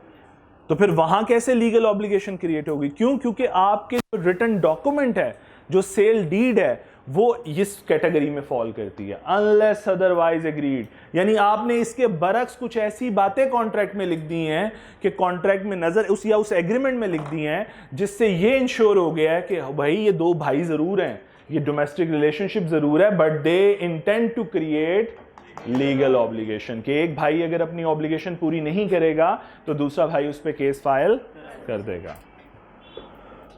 तो फिर वहां कैसे लीगल ऑब्लिगेशन क्रिएट होगी? क्यों? क्योंकि आपके जो रिटन डॉक्यूमेंट है, जो सेल डीड है, वो इस कैटेगरी में फॉल करती है, अनलेस अदरवाइज एग्रीड। यानी आपने इसके बरक्स कुछ ऐसी बातें कॉन्ट्रैक्ट में लिख दी हैं कि कॉन्ट्रैक्ट में नजर उस एग्रीमेंट में लिख दी हैं जिससे ये इंश्योर हो गया है कि भाई ये दो भाई जरूर हैं, ये डोमेस्टिक रिलेशनशिप जरूर है, but they intend to create legal obligation, कि एक भाई अगर अपनी ऑब्लिगेशन पूरी नहीं करेगा तो दूसरा भाई उस पर केस फाइल कर देगा।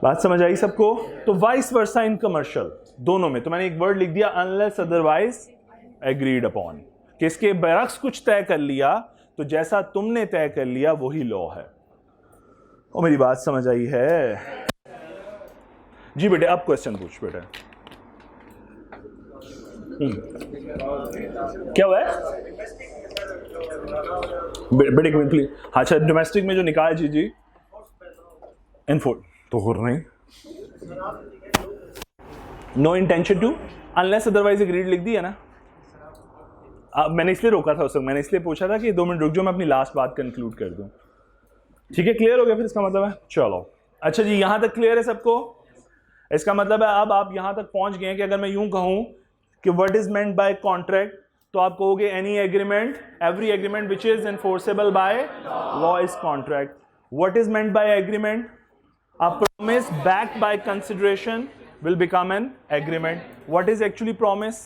बात समझ आई सबको? तो वाइस वर्सा इन कमर्शियल दोनों में, तो मैंने एक वर्ड लिख दिया अनलेस अदरवाइज एग्रीड अपॉन, कि इसके बरक्स कुछ तय कर लिया तो जैसा तुमने तय कर लिया वही लॉ है। और मेरी बात समझ आई है? जी बेटे अब क्वेश्चन पूछ बेटे। क्या हुआ है बेटे? प्लीज। अच्छा डोमेस्टिक में जो निकाल जी इनफोर्ड तो हो नहीं, no intention to unless otherwise agreed लिख दिया ना। मैंने इसलिए रोका था उस वक्त, मैंने इसलिए पूछा था कि 2 मिनट रुक जाओ, मैं अपनी लास्ट बात कंक्लूड कर दूं। ठीक है, क्लियर हो गया? फिर इसका मतलब है चलो अच्छा जी यहां तक क्लियर है सबको? इसका मतलब है अब आप यहां तक पहुंच गए कि अगर मैं यूं कहूं कि what is meant by contract, तो आप कहोगे any agreement, every agreement which is enforceable by law is contract. What is meant by agreement? A promise backed by consideration will become an agreement. What is actually promise?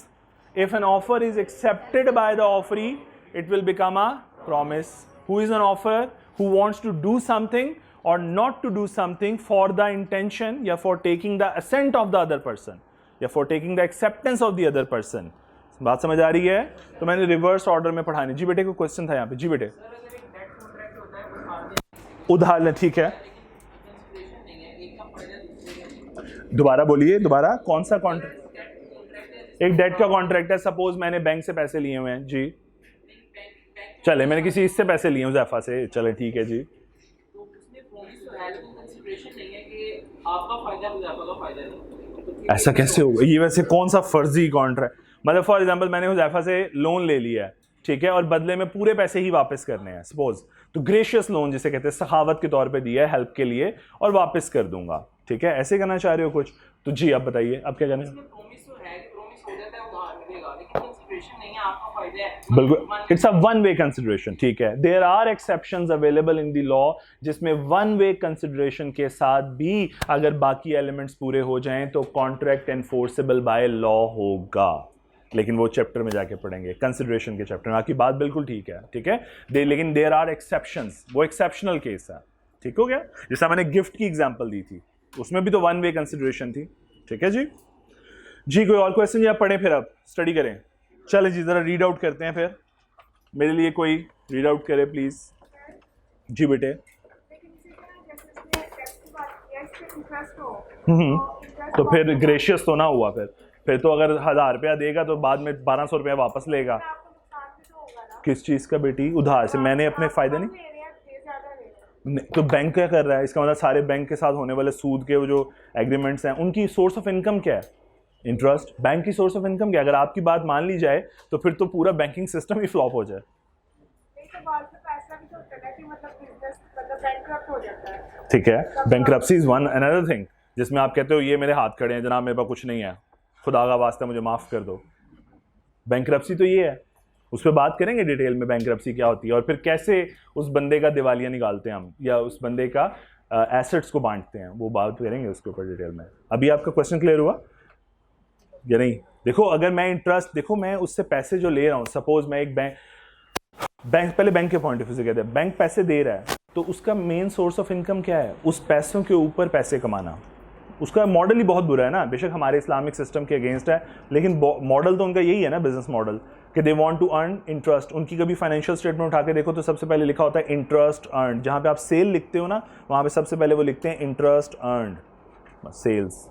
If an offer is accepted by the offeree, it will become a promise. Who is an offer? Who wants to do something or not to do something for the intention या for taking the assent of the other person या for taking the acceptance of the other person. बात समझ आ रही है? तो मैंने reverse order में पढ़ानी। जी बेटे को क्वेश्चन था यहाँ पे। जी बेटे उदाहरण ठीक है, दोबारा बोलिए, दोबारा कौन सा कॉन्ट्रैक्ट? एक डेट का कॉन्ट्रैक्ट है, सपोज मैंने बैंक से पैसे लिए हुए हैं जी, चले मैंने किसी इससे पैसे लिए हुजैफा से, चले ठीक है जी, तो उसमें प्रॉमिस तो है लेकिन कंसीडरेशन नहीं है कि आपका फायदा हुजैफा का फायदा नहीं। ऐसा कैसे होगा? ये वैसे कौन सा फर्जी कॉन्ट्रैक्ट? मतलब फॉर एग्जांपल मैंने हुजैफा से लोन ले लिया है, ठीक है, और बदले में पूरे पैसे ही वापस करने हैं सपोज, तो ग्रेशियस लोन जिसे कहते हैं, सखावत के तौर पे दिया है हेल्प के लिए और वापस कर दूंगा, ठीक है, ऐसे करना चाह रहे हो कुछ? तो जी आप बताइए आप क्या कहना है? बिल्कुल, it's a one way consideration, ठीक है। There are exceptions available in the law जिसमें वन वे कंसिडरेशन के साथ भी अगर बाकी एलिमेंट्स पूरे हो जाएं तो कॉन्ट्रैक्ट एनफोर्सेबल बाय लॉ होगा, लेकिन वो चैप्टर में जाके पढ़ेंगे, कंसिडरेशन के चैप्टर में। आपकी बात बिल्कुल ठीक है, ठीक है, लेकिन देयर आर एक्सेप्शंस, वो एक्सेप्शनल केस है, ठीक हो गया? जैसा मैंने गिफ्ट की एग्जांपल दी थी, उसमें भी तो वन वे कंसिडरेशन थी, ठीक है जी। जी कोई और क्वेश्चन या पढ़े फिर अब स्टडी करें? चले जी जरा रीड आउट करते हैं, फिर मेरे लिए कोई रीड आउट करे प्लीज। जी बेटे तो फिर ग्रेशियस तो ना हुआ, फिर तो अगर 1000 रुपया देगा तो बाद में 1200 रुपया वापस लेगा। किस चीज का बेटी? उधार से। मैंने अपने फायदे नहीं, तो बैंक क्या कर रहा है? इसका मतलब सारे बैंक के साथ होने वाले सूद के वो जो एग्रीमेंट्स हैं उनकी सोर्स ऑफ इनकम क्या है? इंटरेस्ट। बैंक की सोर्स ऑफ इनकम क्या है? अगर आपकी बात मान ली जाए तो फिर तो पूरा बैंकिंग सिस्टम ही फ्लॉप हो जाए। ठीक है, bankruptcy is one another thing जिसमें आप कहते हो ये मेरे हाथ खड़े हैं जनाब, मेरे पास कुछ नहीं है, खुदा का वास्ता मुझे माफ़ कर दो। बैंक्रप्सी तो ये है, उस पर बात करेंगे डिटेल में बैंक्रप्सी क्या होती है और फिर कैसे उस बंदे का दिवालिया निकालते हैं हम, या उस बंदे का एसेट्स को बांटते हैं, वो बात करेंगे उसके ऊपर डिटेल में। अभी आपका क्वेश्चन क्लियर हुआ या नहीं? देखो अगर मैं इंटरेस्ट, देखो मैं उससे पैसे जो ले रहा हूँ, सपोज मैं एक बैंक पहले बैंक के पॉइंट ऑफ व्यू से कहते हैं, बैंक पैसे दे रहा है तो उसका मेन सोर्स ऑफ इनकम क्या है? उस पैसों के ऊपर पैसे कमाना। उसका मॉडल ही बहुत बुरा है ना, बेशक हमारे इस्लामिक सिस्टम के अगेंस्ट है, लेकिन मॉडल तो उनका यही है ना, बिजनेस मॉडल, कि they want to earn interest. उनकी कभी फाइनेंशियल स्टेटमेंट उठा के देखो तो सबसे पहले लिखा होता है इंटरेस्ट अर्न। जहाँ पे आप सेल लिखते हो ना, वहाँ पे सबसे पहले वो लिखते हैं इंटरेस्ट अर्न, सेल्स।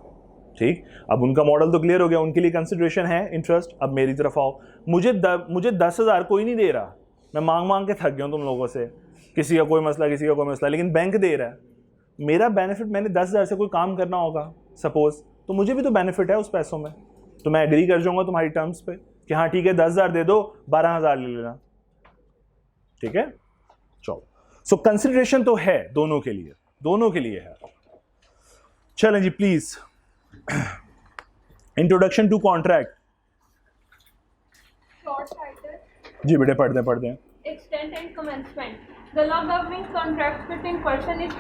ठीक, अब उनका मॉडल तो क्लियर हो गया, उनके लिए कंसिडरेशन है इंटरेस्ट। अब मेरी तरफ आओ, मुझे 10,000 कोई नहीं दे रहा, मैं मांग के थक गया हूँ तुम लोगों से, किसी का कोई मसला, किसी का कोई मसला, लेकिन बैंक दे रहा है। मेरा बेनिफिट, मैंने 10,000 से कोई काम करना होगा सपोज, तो मुझे भी तो बेनिफिट है उस पैसों में, तो मैं एग्री कर जाऊंगा तुम्हारी टर्म्स पे कि हाँ ठीक है 10,000 दे दो, 12,000 ले लेना। ठीक है, चलो। सो कंसिडरेशन तो है दोनों के लिए, दोनों के लिए है। चलें जी प्लीज, इंट्रोडक्शन टू कॉन्ट्रैक्ट। जी बेटे पढ़ते हैं। Extent and commencement. The law governing contracts between person is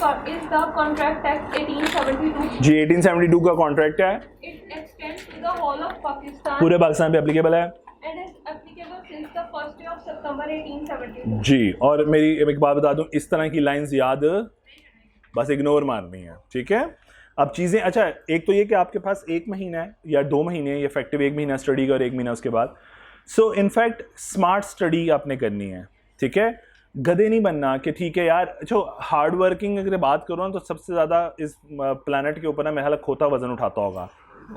the Contract Act 1872. जी 1872 का कॉन्ट्रैक्ट है, It extends to the whole of Pakistan पूरे पाकिस्तान पे एप्लीकेबल है and is applicable since the 1st day of September 1872. जी। और मेरी एक बात बता दूं, इस तरह की लाइंस याद बस इग्नोर मारनी है, ठीक है। अब चीज़ें, अच्छा एक तो ये कि आपके पास 1 महीना है या 2 महीने, ये इफेक्टिव 1 महीना स्टडी का और 1 महीना उसके बाद। सो इनफैक्ट स्मार्ट स्टडी आपने करनी है, ठीक है। गधे नहीं बनना कि ठीक है यार, जो हार्ड वर्किंग अगर बात करो ना तो सबसे ज़्यादा इस प्लानट के ऊपर ना मेरा खोता वजन उठाता होगा,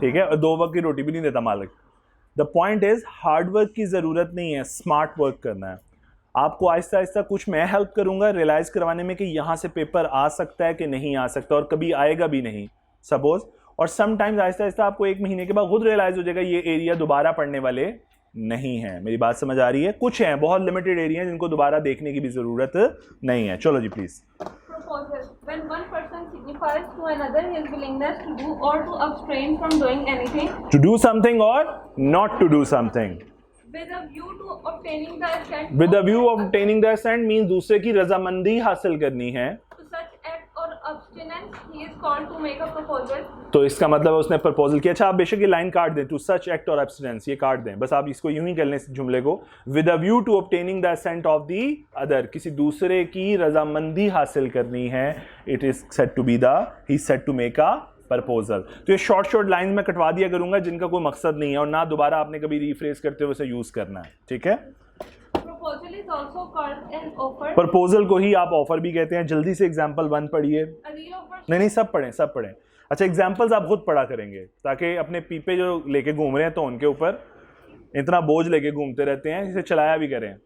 ठीक है, और 2 वक्त की रोटी भी नहीं देता मालिक। The point is hard work की ज़रूरत नहीं है, स्मार्ट वर्क करना है आपको। आहिस्ता आहिस्ता कुछ मैं हेल्प करूंगा रियलाइज़ करवाने में कि यहाँ से पेपर आ सकता है कि नहीं आ सकता, और कभी आएगा भी नहीं सपोज। और समटाइम्स आहिस्ता आहिस्ता आपको 1 महीने के बाद खुद रियलाइज़ हो जाएगा ये एरिया दोबारा पढ़ने वाले नहीं है। मेरी बात समझ आ रही है? कुछ हैं बहुत लिमिटेड एरिया जिनको दोबारा देखने की भी ज़रूरत नहीं है। चलो जी please. Proposal. When one person signifies to another his willingness to do or to abstain from doing anything, To do something or not to do something. with a view to obtaining the assent With the view of obtaining the assent means दूसरे की रजामंदी हासिल करनी है, to such act or abstinence, he is called to make a proposal. तो इसका मतलब उसने प्रपोजल किया। अच्छा आप बेशक ये लाइन काट दें, टू सच एक्ट और एब्सटेंस, ये काट दें, बस आप इसको यूं ही कर लें इस जुमले को। With a view to obtaining the assent of the other, किसी दूसरे की रजामंदी हासिल करनी है, it is said to be the, he said to make a proposal. तो ये शॉर्ट लाइन में कटवा दिया करूंगा जिनका कोई मकसद नहीं है और ना दोबारा आपने कभी रिफ्रेश करते हुए उसे यूज करना है, ठीक है। Proposal is also called an offer. Proposal को ही आप ऑफर भी कहते हैं। जल्दी से एग्जाम्पल 1 पढ़िए। A reoffer. नहीं सब पढ़ें। अच्छा एग्जाम्पल्स आप खुद पढ़ा करेंगे ताकि अपने पीपे जो लेके घूम रहे हैं तो उनके ऊपर इतना बोझ लेके घूमते रहते हैं, इसे चलाया भी करें।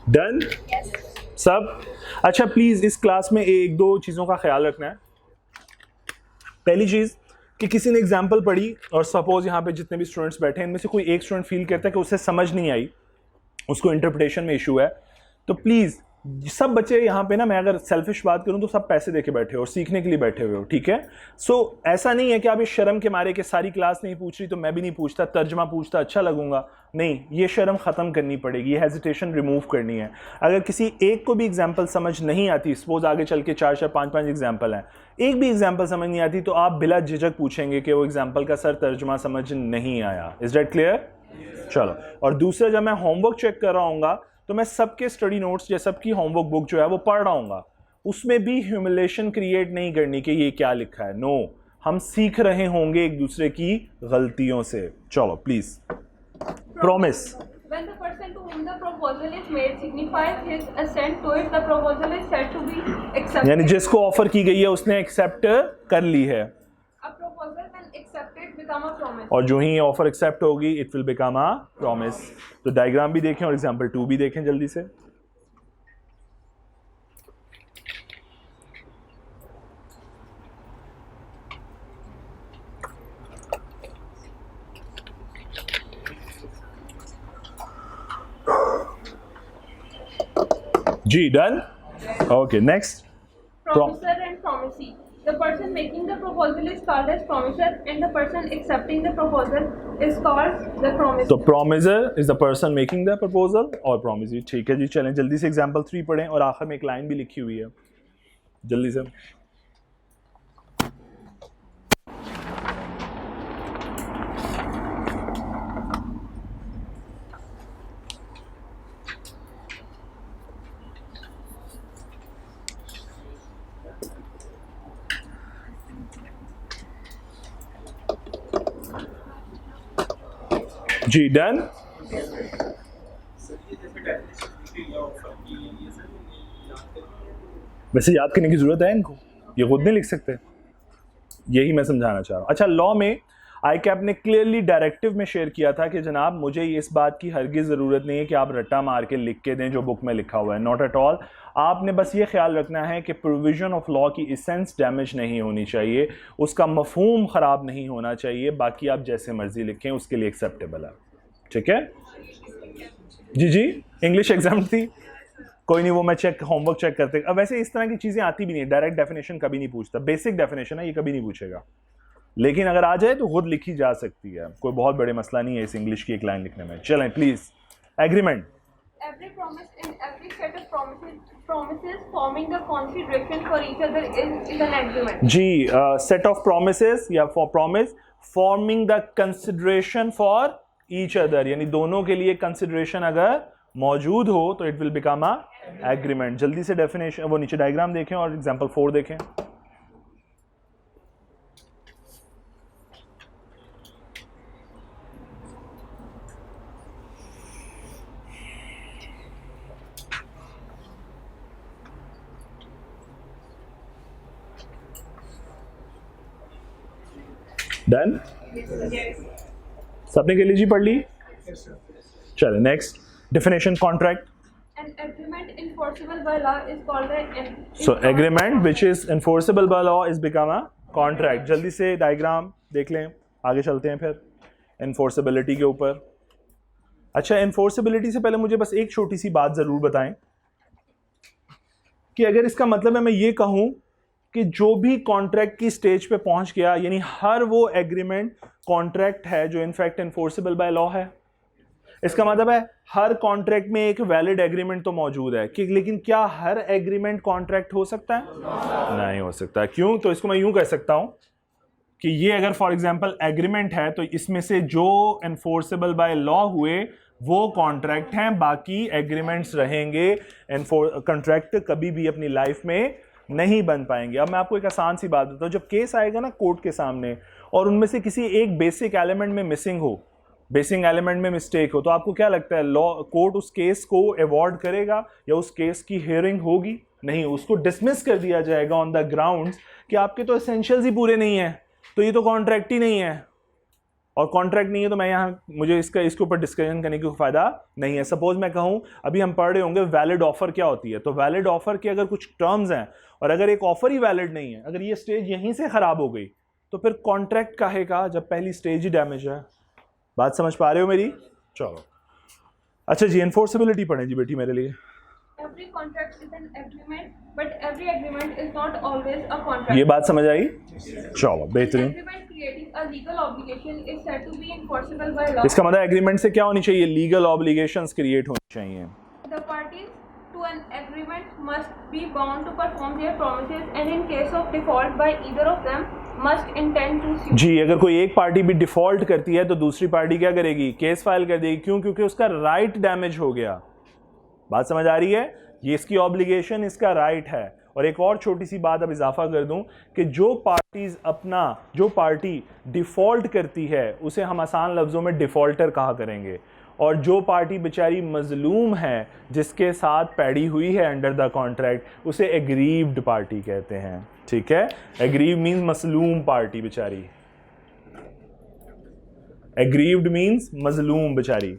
डन सब? अच्छा प्लीज इस क्लास में 1-2 चीज़ों का ख्याल रखना है। पहली चीज़ कि किसी ने एग्जाम्पल पढ़ी और सपोज यहाँ पे जितने भी स्टूडेंट्स बैठे हैं इनमें से कोई एक स्टूडेंट फील करता है कि उसे समझ नहीं आई, उसको इंटरप्रिटेशन में इशू है, तो प्लीज़ सब बच्चे यहाँ पे ना, मैं अगर सेल्फिश बात करूँ तो सब पैसे देके बैठे हो और सीखने के लिए बैठे हुए हो, ठीक है। सो ऐसा नहीं है कि आप इस शर्म के मारे कि सारी क्लास नहीं पूछ रही तो मैं भी नहीं पूछता, तर्जमा पूछता अच्छा लगूंगा, नहीं, ये शर्म ख़त्म करनी पड़ेगी, ये हेजिटेशन रिमूव करनी है। अगर किसी एक को भी एग्जाम्पल समझ नहीं आती, सपोज आगे चल के 4-4, 5-5 एग्जाम्पल हैं, एक भी एग्जाम्पल समझ नहीं आती तो आप बिला झिझक पूछेंगे कि वो एग्जाम्पल का सर तर्जमा समझ नहीं आया। Is that clear? चलो, और दूसरा जब मैं होमवर्क चेक कर रहा हूँ तो मैं सबके स्टडी नोट्स या सबकी होमवर्क बुक जो है वो पढ़ रहा हूँ, उसमें भी ह्यूमिलेशन क्रिएट नहीं करनी कि ये क्या लिखा है। नो, हम सीख रहे होंगे एक दूसरे की गलतियों से। चलो please, promise. When the person to whom the proposal is made signifies his assent to it, the proposal is said to be accepted. यानी जिसको ऑफर की गई है उसने एक्सेप्ट कर ली है। A proposal when accepted become a promise. और जो ही ऑफर एक्सेप्ट होगी it will become a promise. तो डायग्राम भी देखें और एग्जांपल 2 भी देखें जल्दी से। जी done. Okay next. Promiser and promisee. The person making the proposal is called as promiser, and the person accepting the proposal is called the promisee. तो promisor is the person making the proposal और promisee. ठीक है जी, चलें जल्दी से example 3 पढ़ें और आखिर में एक लाइन भी लिखी हुई है जल्दी से। जी डन। वैसे याद करने की जरूरत है इनको, ये खुद नहीं लिख सकते, यही मैं समझाना चाह रहा हूँ। अच्छा, लॉ में ICAP ने क्लियरली डायरेक्टिव में शेयर किया था कि जनाब मुझे इस बात की हरगिज़ ज़रूरत नहीं है कि आप रट्टा मार के लिख के दें जो बुक में लिखा हुआ है, नॉट एट ऑल। आपने बस ये ख्याल रखना है कि प्रोविज़न ऑफ लॉ की इसेंस डैमेज नहीं होनी चाहिए, उसका मफहूम ख़राब नहीं होना चाहिए, बाकी आप जैसे मर्ज़ी लिखें उसके लिए एक्सेप्टेबल है। ठीक है जी जी। इंग्लिश एग्जाम थी, कोई नहीं, वो मैं चेक होमवर्क चेक करते। अब वैसे इस तरह की चीज़ें आती भी नहीं, डायरेक्ट डेफिनेशन कभी नहीं पूछता, बेसिक डेफिनेशन है ये कभी नहीं पूछेगा, लेकिन अगर आ जाए तो खुद लिखी जा सकती है, कोई बहुत बड़े मसला नहीं है इस इंग्लिश की एक लाइन लिखने में। चलें please. Agreement. Every promise and every set of promises forming the consideration for each other is an agreement. जी, सेट ऑफ प्रोमिसेस या for promise forming the consideration for each other, यानी दोनों के लिए कंसिडरेशन अगर मौजूद हो तो it will become a agreement. जल्दी से डेफिनेशन, वो नीचे डायग्राम देखें और एग्जांपल 4 देखें। डन। सबने के लिए जी पढ़ ली? चले next. Definition contract. An agreement enforceable by law is called an So agreement which is enforceable by law is become a contract। जल्दी से डायग्राम देख लें, आगे चलते हैं फिर enforceability के ऊपर। अच्छा, enforceability से पहले मुझे बस एक छोटी सी बात ज़रूर बताएं कि अगर इसका मतलब है मैं ये कहूँ कि जो भी कॉन्ट्रैक्ट की स्टेज पे पहुंच गया, यानी हर वो एग्रीमेंट कॉन्ट्रैक्ट है जो इनफैक्ट एनफोर्सेबल बाय लॉ है, इसका मतलब है हर कॉन्ट्रैक्ट में एक वैलिड एग्रीमेंट तो मौजूद है कि, लेकिन क्या हर एग्रीमेंट कॉन्ट्रैक्ट हो सकता है? नहीं हो सकता। क्यों? तो इसको मैं यूं कह सकता हूं कि ये अगर फॉर एग्जांपल एग्रीमेंट है तो इसमें से जो एनफोर्सेबल बाय लॉ हुए वो कॉन्ट्रैक्ट हैं, बाकी एग्रीमेंट्स रहेंगे कॉन्ट्रैक्ट कभी भी अपनी लाइफ में नहीं बन पाएंगे। अब मैं आपको एक आसान सी बात बताता हूँ, जब केस आएगा ना कोर्ट के सामने और उनमें से किसी एक बेसिक एलिमेंट में मिसिंग हो, बेसिक एलिमेंट में मिस्टेक हो, तो आपको क्या लगता है लॉ कोर्ट उस केस को अवॉर्ड करेगा या उस केस की हियरिंग होगी? नहीं, उसको डिसमिस कर दिया जाएगा ऑन द ग्राउंड्स कि आपके तो एसेंशियल्स ही पूरे नहीं हैं, तो ये तो कॉन्ट्रैक्ट ही नहीं है, और कॉन्ट्रैक्ट नहीं है तो मैं यहाँ मुझे इसके ऊपर डिस्कशन करने की फ़ायदा नहीं है। सपोज मैं कहूँ, अभी हम पढ़ रहे होंगे वैलिड ऑफर क्या होती है, तो वैलिड ऑफर के अगर कुछ टर्म्स हैं और अगर एक ऑफर ही वैलिड नहीं है, अगर ये स्टेज यहीं से ख़राब हो गई तो फिर कॉन्ट्रैक्ट काहे का जब पहली स्टेज ही डैमेज है। बात समझ पा रहे हो मेरी? चलो अच्छा जी, एनफोर्सेबिलिटी पढ़ें जी बेटी मेरे लिए। Every contract is an agreement, but every agreement is not always a contract. ये बात समझ आई? चलो बेहतरीन। Agreement creating a legal obligation is said to be enforceable by law. इसका मतलब एग्रीमेंट से क्या होनी चाहिए? लीगल ऑब्लिगेशंस क्रिएट होनी चाहिए। The parties to an agreement must be bound to perform their promises, and in case of default by either of them, must intend to sue. जी, अगर कोई एक पार्टी भी डिफॉल्ट करती है तो दूसरी पार्टी क्या करेगी? केस फाइल कर देगी। क्यों? क्योंकि उसका राइट डैमेज हो गया। बात समझ आ रही है? ये इसकी ऑब्लिगेशन, इसका राइट है। और एक और छोटी सी बात अब इजाफा कर दूं कि जो पार्टी डिफॉल्ट करती है उसे हम आसान लफ्ज़ों में डिफॉल्टर कहा करेंगे, और जो पार्टी बेचारी मजलूम है जिसके साथ पैड़ी हुई है अंडर द कॉन्ट्रैक्ट, उसे एग्रीव्ड पार्टी कहते हैं। ठीक है, एग्रीव मीन्स मसलूम पार्टी बेचारी। एग्रीव्ड मीन्स मजलूम बेचारी।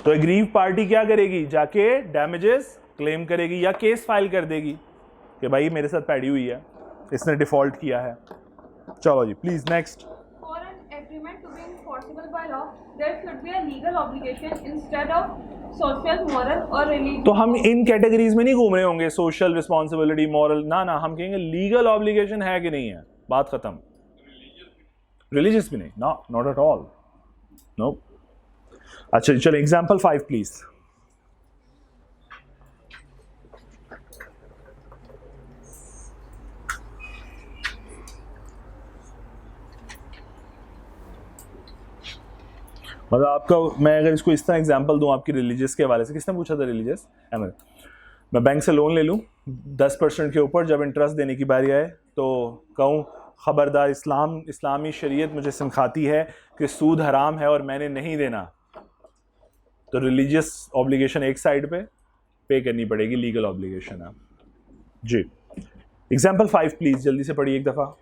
तो एग्रीव पार्टी क्या करेगी, जाके डैमेजेस क्लेम करेगी या केस फाइल कर देगी कि भाई मेरे साथ पैड़ी हुई है, इसने डिफॉल्ट किया है। चलो जी please next. For an agreement to be enforceable by law, there should be a legal obligation instead of social, moral or religious. तो हम इन कैटेगरीज में नहीं घूम रहे होंगे, सोशल रिस्पॉन्सिबिलिटी, मॉरल, ना ना, हम कहेंगे लीगल ऑब्लिगेशन है कि नहीं है, बात खत्म। रिलीजियस भी नहीं, ना, नॉट एट ऑल, नो। अच्छा चलो एग्जाम्पल 5 प्लीज। मतलब आपका, मैं अगर इसको इस तरह एग्जांपल दूं आपकी रिलीजियस के हवाले से, किसने पूछा था रिलीजियस, अहमद, मैं बैंक से लोन ले लूं 10% के ऊपर, जब इंटरेस्ट देने की बारी आए तो कहूं खबरदार, इस्लामी शरीयत मुझे सिखाती है कि सूद हराम है और मैंने नहीं देना, तो रिलीजियस ऑब्लिगेशन एक साइड पे करनी पड़ेगी, लीगल ऑब्लिगेशन है जी। एग्जाम्पल 5 प्लीज, जल्दी से पढ़िए एक दफ़ा।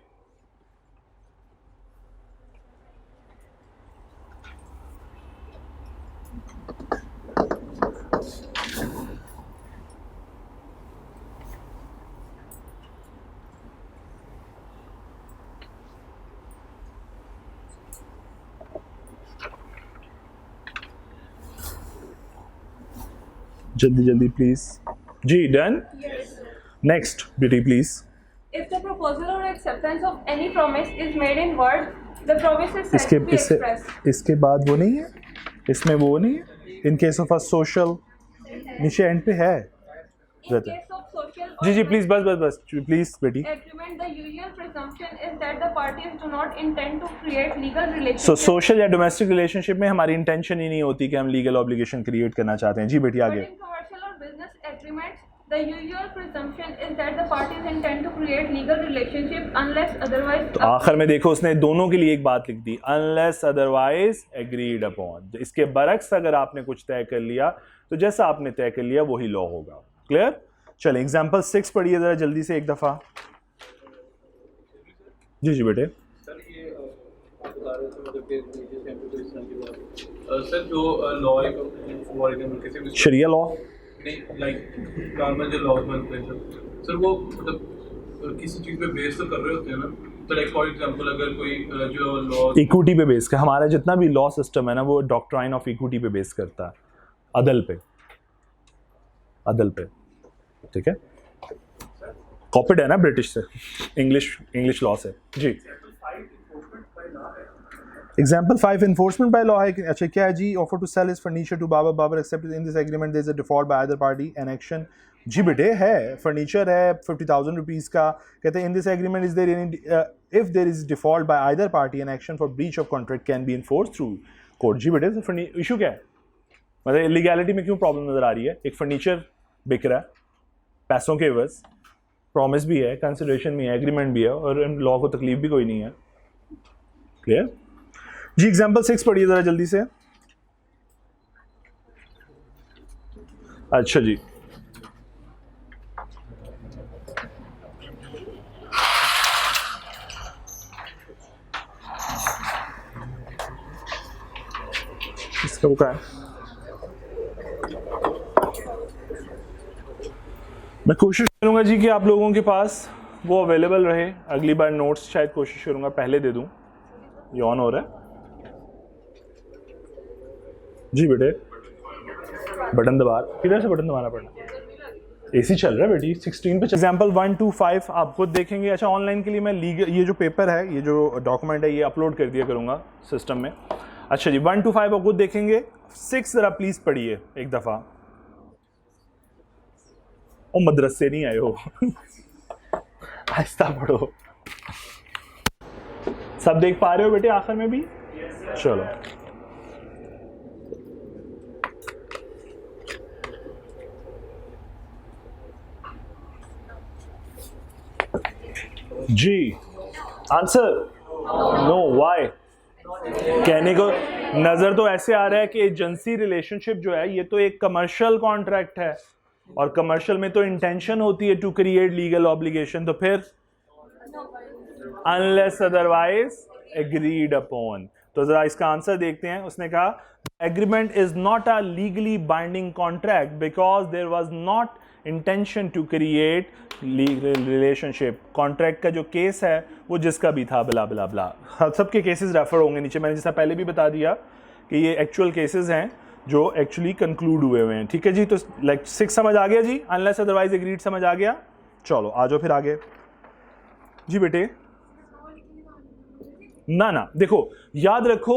जल्दी जल्दी प्लीज जी। डन। Yes. नेक्स्ट बेटी please. If the proposal or acceptance of any promise is made in word, the promise is said इसके to be इससे expressed. इसके बाद वो नहीं है, इसमें वो नहीं है, in case of a social, नीचे एंड पे है। In रहता है। case of social जी जी or प्लीज, बस प्लीज बेटी। agreement, the usual presumption is that the parties do not intend to create legal so relationships. Social या डोमेस्टिक रिलेशनशिप में हमारी इंटेंशन ही नहीं होती कि हम लीगल ऑब्लिगेशन क्रिएट करना चाहते हैं। जी बेटी But आगे। in commercial or business agreements, the usual presumption is that the parties intend to create legal relationship unless otherwise. तो आखिर में देखो उसने दोनों के लिए एक बात लिख दी, अनलेस अदरवाइज एग्रीड अपॉन। इसके बरक्स अगर आपने कुछ तय कर लिया तो जैसा आपने तय कर लिया वही लॉ होगा। क्लियर। चलिए एग्जांपल 6 पढ़िए जरा जल्दी से एक दफा। जी जी बेटे। सर ये आप बता रहे थे मतलब कि सर जो लॉ है फॉर एग्जांपल किसी भी शरिया लॉ, नहीं लाइक नॉर्मल जो लॉज बनते हैं सर वो मतलब किसी चीज़ पे बेस तो कर रहे होते हैं ना, तो लाइक फॉर एग्जांपल अगर कोई जो लॉ इक्विटी पे बेस का, हमारा जितना भी लॉ सिस्टम है ना वो डॉक्ट्राइन ऑफ इक्विटी पे बेस करता है, अदल पे, ठीक है। कॉपीड है ना ब्रिटिश से, इंग्लिश लॉ से जी। एग्जाम्पल 5 enforcement by law है। अच्छा क्या है जी, offer to sell is furniture to Babar accepted in this agreement there is a default by other party an action. जी बेटे है, फर्नीचर है 50,000 रुपीज़ का, कहते हैं in this agreement is there any if there is default by either party an action for breach of contract can be enforce through court. जी बेटे तो issue क्या है, मतलब इलीगैलिटी में क्यों प्रॉब्लम नजर आ रही है। एक फर्नीचर बिक रहा है पैसों के एवज, प्रॉमिस भी है, कंसिडरेशन भी है, एग्रीमेंट भी है और लॉ को तकलीफ भी कोई नहीं है। क्लियर जी। एग्जाम्पल 6 पढ़िए जरा जल्दी से। अच्छा जी, इसका वो क्या है, मैं कोशिश करूंगा जी कि आप लोगों के पास वो अवेलेबल रहे। अगली बार नोट्स शायद कोशिश करूंगा पहले दे दूं। ये ऑन हो रहा है जी बेटे, बटन दबा, किधर से बटन दबाना पड़ना, एसी चल रहा है बेटी 16 पे। एग्जाम्पल 1 2 5 आप खुद देखेंगे। अच्छा ऑनलाइन के लिए मैं लीगल ये जो पेपर है, ये जो डॉक्यूमेंट है, ये अपलोड कर दिया करूंगा सिस्टम में। अच्छा जी 1 2 5 आप खुद देखेंगे। 6 जरा प्लीज पढ़िए एक दफा। ओ मदरसे नहीं आए हो आहिस्ता पढ़ो। सब देख पा रहे हो बेटे आखिर में भी? चलो जी। Answer no, why? कहने को नजर तो ऐसे आ रहा है कि एजेंसी रिलेशनशिप जो है ये तो एक कमर्शियल कॉन्ट्रैक्ट है और कमर्शियल में तो इंटेंशन होती है टू क्रिएट लीगल ऑब्लिगेशन, तो फिर अनलेस अदरवाइज एग्रीड अपॉन। तो ज़रा इसका आंसर देखते हैं। उसने कहा agreement is not a legally binding contract because there was not intention to create legal relationship. Contract का जो केस है वो जिसका भी था बला बला बला, सबके केसेस रेफर होंगे नीचे। मैंने जैसा पहले भी बता दिया कि ये एक्चुअल केसेस हैं जो एक्चुअली कंक्लूड हुए हुए हैं। ठीक है जी, तो लाइक 6 समझ आ गया जी, अनलेस अदरवाइज एग्रीड समझ आ गया। चलो आ जाओ फिर आगे जी बेटे। ना देखो याद रखो,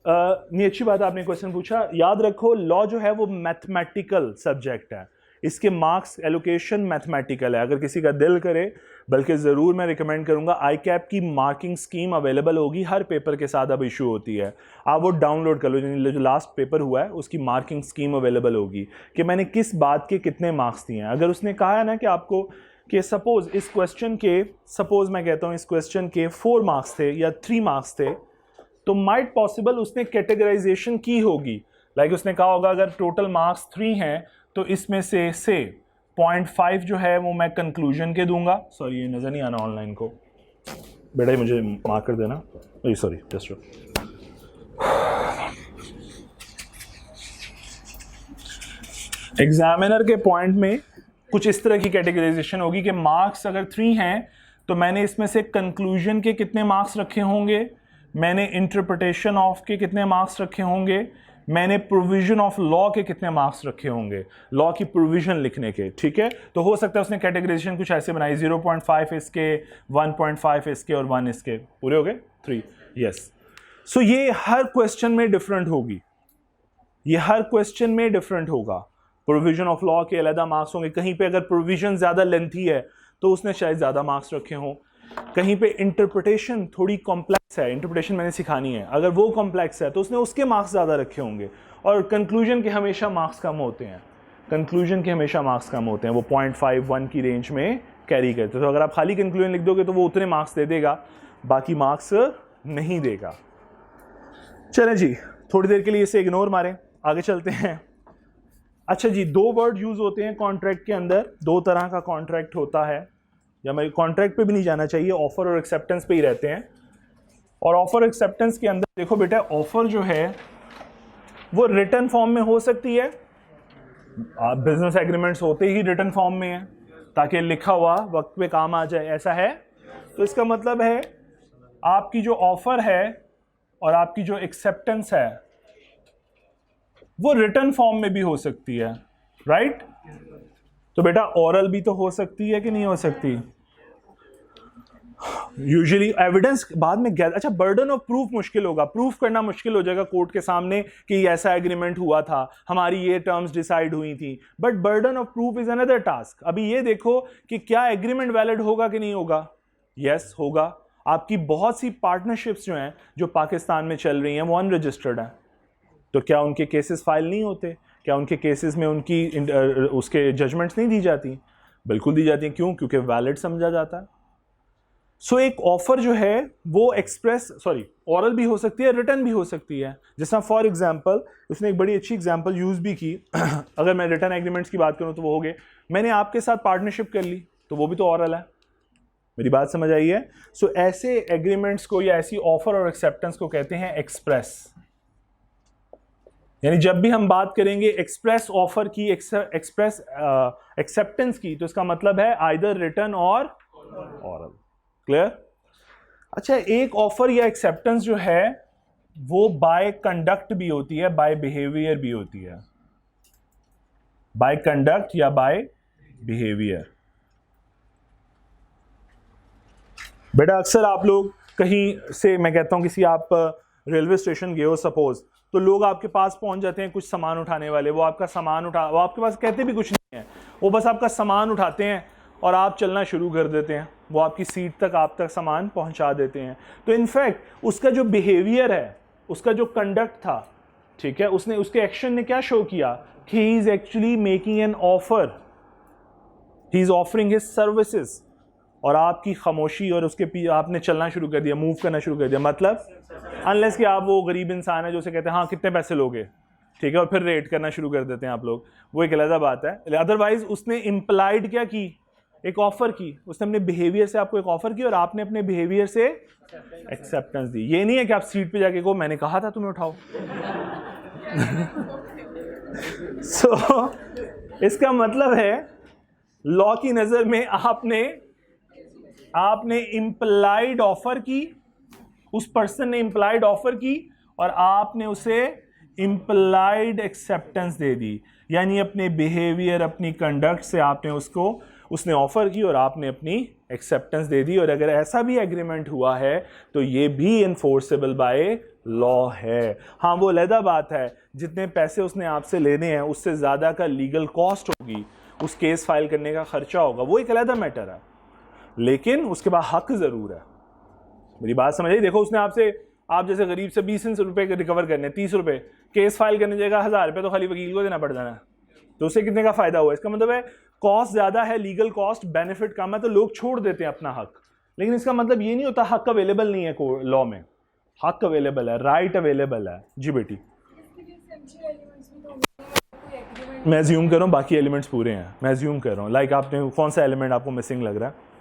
नहीं अच्छी बात आपने क्वेश्चन पूछा। याद रखो लॉ जो है वो मैथमेटिकल सब्जेक्ट है, इसके मार्क्स एलोकेशन मैथमेटिकल है। अगर किसी का दिल करे, बल्कि ज़रूर मैं रिकमेंड करूंगा, आई कैप की मार्किंग स्कीम अवेलेबल होगी, हर पेपर के साथ अब इशू होती है, आप वो डाउनलोड कर लो। जो लास्ट पेपर हुआ है उसकी मार्किंग स्कीम अवेलेबल होगी कि मैंने किस बात के कितने मार्क्स दिए हैं। अगर उसने कहा है ना कि आपको कि सपोज इस क्वेश्चन के, सपोज मैं कहता हूँ इस क्वेश्चन के 4 मार्क्स थे या 3 मार्क्स थे, तो माइट पॉसिबल उसने कैटेगराइजेशन की होगी। लाइक उसने कहा होगा अगर टोटल मार्क्स 3 हैं तो इसमें से 0.5 जो है वो मैं कंक्लूजन के दूंगा। सॉरी ये नज़र नहीं आना ऑनलाइन को, बेटा मुझे मार्कर देना, सॉरी जस्ट एग्जामिनर के पॉइंट में कुछ इस तरह की कैटेगराइजेशन होगी कि मार्क्स अगर 3 हैं तो मैंने इसमें से कंक्लूजन के कितने मार्क्स रखे होंगे, मैंने इंटरप्रिटेशन ऑफ के कितने मार्क्स रखे होंगे, मैंने प्रोविजन ऑफ लॉ के कितने मार्क्स रखे होंगे, लॉ की प्रोविजन लिखने के। ठीक है, तो हो सकता है उसने कैटेगराइजेशन कुछ ऐसे बनाई, 0.5 इसके, 1.5 इसके और 1 इसके, पूरे हो गए 3। यस, सो ये हर क्वेश्चन में डिफरेंट होगी, ये हर क्वेश्चन में डिफरेंट होगा। प्रोविजन ऑफ लॉ के अलग मार्क्स होंगे, कहीं पे अगर प्रोविजन ज़्यादा लेंथी है तो उसने शायद ज़्यादा मार्क्स रखे हों, कहीं पे इंटरप्रिटेशन थोड़ी कॉम्प्लेक्स है, इंटरप्रिटेशन मैंने सिखानी है, अगर वो कॉम्प्लेक्स है तो उसने उसके मार्क्स ज़्यादा रखे होंगे। और कंक्लूजन के हमेशा मार्क्स कम होते हैं, कंक्लूजन के हमेशा मार्क्स कम होते हैं, वो 0.5 1 की रेंज में कैरी करते हैं। तो अगर आप खाली कंक्लूजन लिख दोगे तो वो उतने मार्क्स दे देगा, बाकी मार्क्स नहीं देगा। चलें जी, थोड़ी देर के लिए इसे इग्नोर मारें, आगे चलते हैं। अच्छा जी, 2 वर्ड यूज़ होते हैं कॉन्ट्रैक्ट के अंदर, 2 तरह का कॉन्ट्रैक्ट होता है, या मेरे कॉन्ट्रैक्ट पे भी नहीं जाना चाहिए, ऑफर और एक्सेप्टेंस पे ही रहते हैं। और ऑफर एक्सेप्टेंस के अंदर देखो बेटा, ऑफर जो है वो रिटन फॉर्म में हो सकती है, बिजनेस एग्रीमेंट्स होते ही रिटन फॉर्म में है ताकि लिखा हुआ वक्त पे काम आ जाए, ऐसा है। तो इसका मतलब है आपकी जो ऑफर है और आपकी जो एक्सेप्टेंस है वो रिटन फॉर्म में भी हो सकती है, राइट? तो बेटा ओरल भी तो हो सकती है कि नहीं हो सकती? यूजुअली एविडेंस बाद में अच्छा, बर्डन ऑफ प्रूफ मुश्किल होगा, प्रूफ करना मुश्किल हो जाएगा कोर्ट के सामने कि ऐसा एग्रीमेंट हुआ था, हमारी ये टर्म्स डिसाइड हुई थी, but burden of proof is another task. अभी ये देखो कि क्या एग्रीमेंट वैलिड होगा कि नहीं होगा। यस होगा। आपकी बहुत सी पार्टनरशिप्स जो हैं जो पाकिस्तान में चल रही हैं वो अनरजिस्टर्ड हैं, तो क्या उनके केसेस फाइल नहीं होते? क्या उनके केसेस में उनकी उसके जजमेंट्स नहीं दी जाती? बिल्कुल दी जाती हैं। क्यों? क्योंकि वैलिड समझा जाता है। सो एक ऑफर जो है वो ओरल भी हो सकती है, रिटर्न भी हो सकती है। जैसा फॉर एग्जांपल उसने एक बड़ी अच्छी एग्जांपल यूज़ भी की अगर मैं रिटर्न एग्रीमेंट्स की बात करूं तो वो हो गए, मैंने आपके साथ पार्टनरशिप कर ली तो वो भी तो ओरल है। मेरी बात समझ आई है? सो ऐसे एग्रीमेंट्स को या ऐसी ऑफर और एक्सेप्टेंस को कहते हैं एक्सप्रेस। यानी जब भी हम बात करेंगे एक्सप्रेस ऑफर की, एक्सप्रेस एक्सेप्टेंस की, तो इसका मतलब है आइदर रिटर्न और ओरल। क्लियर? अच्छा, एक ऑफर या एक्सेप्टेंस जो है वो बाय कंडक्ट भी होती है, बाय बिहेवियर भी होती है। बाय कंडक्ट या बाय बिहेवियर। बेटा अक्सर आप लोग कहीं से, मैं कहता हूं किसी आप रेलवे स्टेशन गए हो सपोज, तो लोग आपके पास पहुंच जाते हैं कुछ सामान उठाने वाले, वो आपका सामान वो आपके पास कहते भी कुछ नहीं है, वो बस आपका सामान उठाते हैं और आप चलना शुरू कर देते हैं, वो आपकी सीट तक आप तक सामान पहुंचा देते हैं। तो इनफैक्ट उसका जो बिहेवियर है, उसका जो कंडक्ट था, ठीक है, उसने उसके एक्शन ने क्या शो किया कि he is actually making an offer, he is offering his services, और आपकी खामोशी और उसके पीछे आपने चलना शुरू कर दिया, मूव करना शुरू कर दिया। मतलब अनलेस कि आप वो गरीब इंसान है जो से कहते हैं हाँ कितने पैसे लोगे, ठीक है, और फिर रेट करना शुरू कर देते हैं आप लोग, वो एक अलग बात है। अदरवाइज उसने इम्प्लाइड क्या की एक ऑफर की, उसने अपने बिहेवियर से आपको एक ऑफर की और आपने अपने बिहेवियर से एक्सेप्टेंस दी। ये नहीं है कि आप सीट पे जाके कहो मैंने कहा था तुम्हें उठाओ। सो इसका मतलब है लॉ की नजर में आपने इंप्लाइड ऑफर की, उस पर्सन ने इंप्लाइड ऑफर की और आपने उसे इंप्लाइड एक्सेप्टेंस दे दी। यानी अपने बिहेवियर, अपनी कंडक्ट से आपने उसने ऑफर की और आपने अपनी एक्सेप्टेंस दे दी। और अगर ऐसा भी एग्रीमेंट हुआ है तो ये भी इन्फोर्सेबल बाय लॉ है। हाँ, वो अलग बात है, जितने पैसे उसने आपसे लेने हैं उससे ज़्यादा का लीगल कॉस्ट होगी, उस केस फाइल करने का खर्चा होगा, वो एक अलग मैटर है, लेकिन उसके बाद हक ज़रूर है। मेरी बात समझ आई? देखो, उसने आप जैसे गरीब से 20 रुपए के रिकवर करने, 30 रुपए, केस फाइल करने जाएगा 1000 रुपये तो खाली वकील को देना पड़ जाना, तो उससे कितने का फायदा हुआ? इसका मतलब है कॉस्ट ज़्यादा है, लीगल कॉस्ट, बेनिफिट कम है, तो लोग छोड़ देते हैं अपना हक। लेकिन इसका मतलब ये नहीं होता हक अवेलेबल नहीं है लॉ में। हक अवेलेबल है, राइट अवेलेबल है। जी बेटी, मैं ज्यूम कर रहा हूँ बाकी एलिमेंट्स पूरे हैं, मैं ज्यूम कर रहा हूँ। लाइक आपने कौन सा एलिमेंट आपको मिसिंग लग रहा है?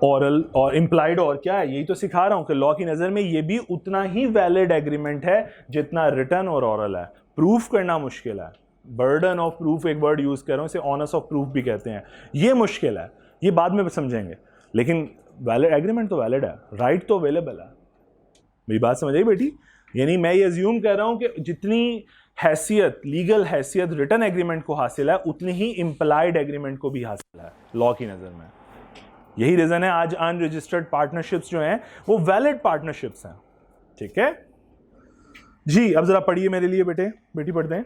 ऑरल और इम्प्लाइड, और क्या है? यही तो सिखा रहा हूँ कि लॉ की नज़र में ये भी उतना ही वैलिड एग्रीमेंट है जितना रिटर्न और ऑरल है। प्रूफ करना मुश्किल है, बर्डन ऑफ प्रूफ एक वर्ड यूज़ कर रहा हूँ, इसे ऑनस ऑफ प्रूफ भी कहते हैं। ये मुश्किल है, ये बाद में समझेंगे, लेकिन वैलिड एग्रीमेंट तो वैलिड है, राइट तो अवेलेबल है। मेरी बात समझ आई बेटी? यानी मैं ये अज्यूम कर रहा हूँ कि जितनी हैसियत, लीगल हैसियत रिटर्न एग्रीमेंट को हासिल है, उतनी ही इम्प्लाइड एग्रीमेंट को भी हासिल है लॉ की नज़र में। यही रीज़न है आज अनरजिस्टर्ड पार्टनरशिप्स जो हैं वो वैलिड पार्टनरशिप्स हैं। ठीक है जी, अब जरा पढ़िए मेरे लिए बेटी पढ़ते हैं।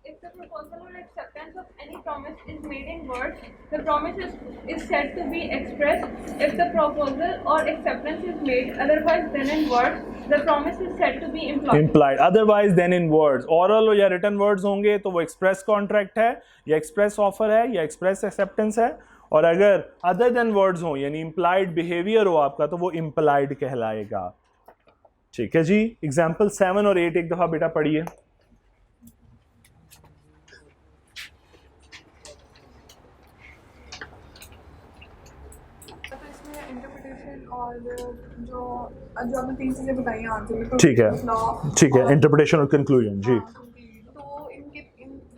If the proposal or acceptance of any promise is made in words, the promise is said to be expressed. If the proposal or acceptance is made otherwise than in words, the promise is said to be implied. Otherwise than in words, oral या written words होंगे तो वो express contract है या express offer है या express acceptance है, और अगर other than words हो यानी implied behavior हो आपका तो वो implied कहलाएगा। ठीक है जी, एग्जाम्पल 7 और 8 एक दफा बेटा पढ़िए। और जो आपने 3 चीजें बताई आंसर, ठीक है, इंटरप्रिटेशन और कंक्लूजन। जी, तो इनके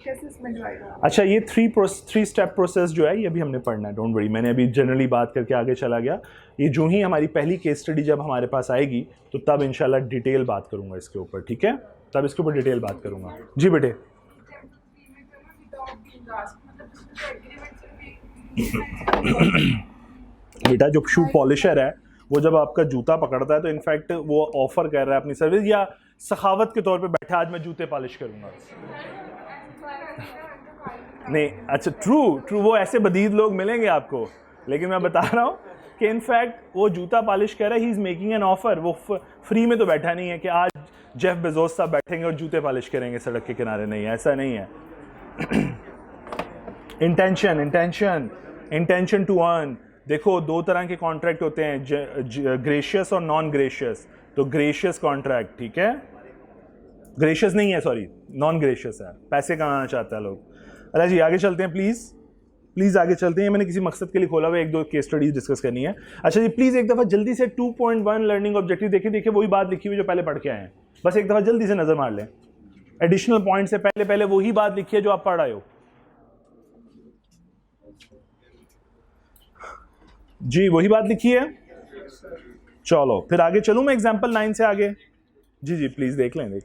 कैसे इसमें जो आएगा? अच्छा, ये 3 स्टेप प्रोसेस जो है ये अभी हमने पढ़ना है, डोंट वरी। मैंने अभी जनरली बात करके आगे चला गया। ये जो ही हमारी पहली केस स्टडी जब हमारे पास आएगी तो तब इंशाल्लाह डिटेल बात करूंगा इसके ऊपर। ठीक है, तब इसके ऊपर डिटेल बात करूंगा। जी बेटे, बेटा जो शू पॉलिशर है वो जब आपका जूता पकड़ता है तो इनफैक्ट वो ऑफर कर रहा है अपनी सर्विस या सखावत के तौर पे बैठा आज मैं जूते पॉलिश करूंगा। नहीं, अच्छा, ट्रू, वो ऐसे बदीद लोग मिलेंगे आपको, लेकिन मैं बता रहा हूँ कि इनफैक्ट वो जूता पॉलिश कर रहा है, he is making an offer. वो फ्री में तो बैठा नहीं है कि आज जेफ बेजोस साहब बैठेंगे और जूते पॉलिश करेंगे सड़क के किनारे, नहीं, ऐसा नहीं है। Intention to earn. देखो, 2 तरह के कॉन्ट्रैक्ट होते हैं, ग्रेशियस और नॉन ग्रेशियस। तो ग्रेशियस कॉन्ट्रैक्ट, ठीक है, ग्रेशियस नहीं है, सॉरी, नॉन ग्रेशियस है, पैसे कमाना चाहता है लोग। अरे जी आगे चलते हैं, प्लीज़ आगे चलते हैं। मैंने किसी मकसद के लिए खोला हुआ, 1-2 केस स्टडीज डिस्कस करनी है। अच्छा जी, प्लीज़ एक दफ़ा जल्दी से 2.1 लर्निंग ऑब्जेक्टिव देखिए वही बात लिखी हुई जो पहले पढ़ के आए हैं, बस एक दफ़ा जल्दी से नज़र मार लें। एडिशनल पॉइंट से पहले वही बात लिखी है जो आप पढ़ आए हो। जी, वही बात लिखी है। चलो फिर आगे चलूँ मैं एग्जाम्पल 9 से आगे। जी प्लीज़ देख लें।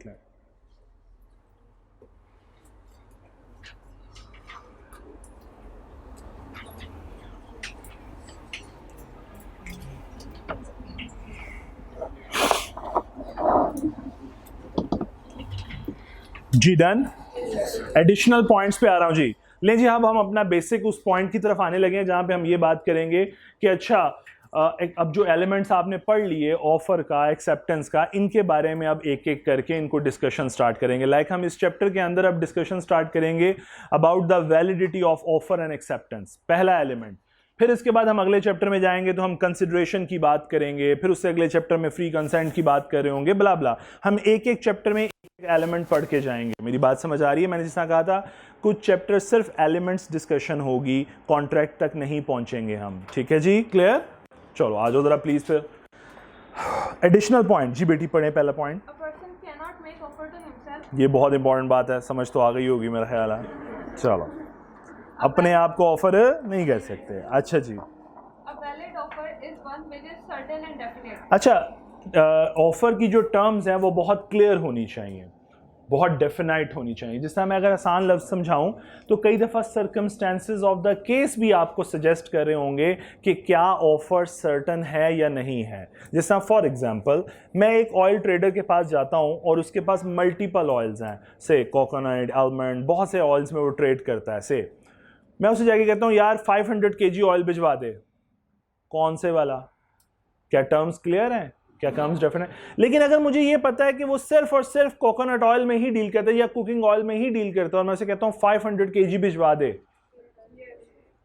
जी डन। एडिशनल पॉइंट्स पे आ रहा हूं जी। ले जी, अब हम अपना बेसिक उस पॉइंट की तरफ आने लगे हैं जहां पे हम ये बात करेंगे कि अच्छा अब जो एलिमेंट्स आपने पढ़ लिए ऑफर का, एक्सेप्टेंस का, इनके बारे में अब एक एक करके इनको डिस्कशन स्टार्ट करेंगे। लाइक हम इस चैप्टर के अंदर अब डिस्कशन स्टार्ट करेंगे about the validity of offer and acceptance. पहला एलिमेंट फिर इसके बाद हम अगले चैप्टर में जाएंगे तो हम कंसिडरेशन की बात करेंगे, फिर उससे अगले चैप्टर में फ्री कंसेंट की बात कर रहे होंगे, ब्ला ब्ला। हम एक एक चैप्टर में एक एलिमेंट पढ़ के जाएंगे। मेरी बात समझ आ रही है? मैंने जिस तरह कहा था कुछ चैप्टर सिर्फ एलिमेंट्स डिस्कशन होगी, कॉन्ट्रैक्ट तक नहीं पहुंचेंगे हम। ठीक है जी, क्लियर? चलो आ जाओ जरा प्लीज। फिर एडिशनल पॉइंट जी बेटी पढ़े पहला पॉइंट। ये बहुत इंपॉर्टेंट बात है, समझ तो आ गई होगी मेरा ख्याल है। चलो, अपने आप को ऑफर नहीं कर सकते। अच्छा जी, अच्छा, ऑफर की जो टर्म्स हैं वो बहुत क्लियर होनी चाहिए, बहुत डेफिनाइट होनी चाहिए। जिस तरह मैं अगर आसान लफ्ज़ समझाऊं तो कई दफ़ा सर्कमस्टेंसेस ऑफ द केस भी आपको सजेस्ट कर रहे होंगे कि क्या ऑफ़र सर्टन है या नहीं है। जिस तरह फॉर एग्जांपल मैं एक ऑयल ट्रेडर के पास जाता हूं और उसके पास मल्टीपल ऑयल्स हैं, से कोकोनट, आलमंड, बहुत से ऑयल्स में वो ट्रेड करता है। से मैं उसे जाके कहता हूँ यार 500 kg ऑयल भिजवा दे। कौन से वाला? क्या टर्म्स क्लियर हैं? क्या टर्म्स डेफिनेट? लेकिन अगर मुझे ये पता है कि वो सिर्फ और सिर्फ कोकोनट ऑयल में ही डील करता है या कुकिंग ऑयल में ही डील करता है और मैं उसे कहता हूँ 500 kg भिजवा दे,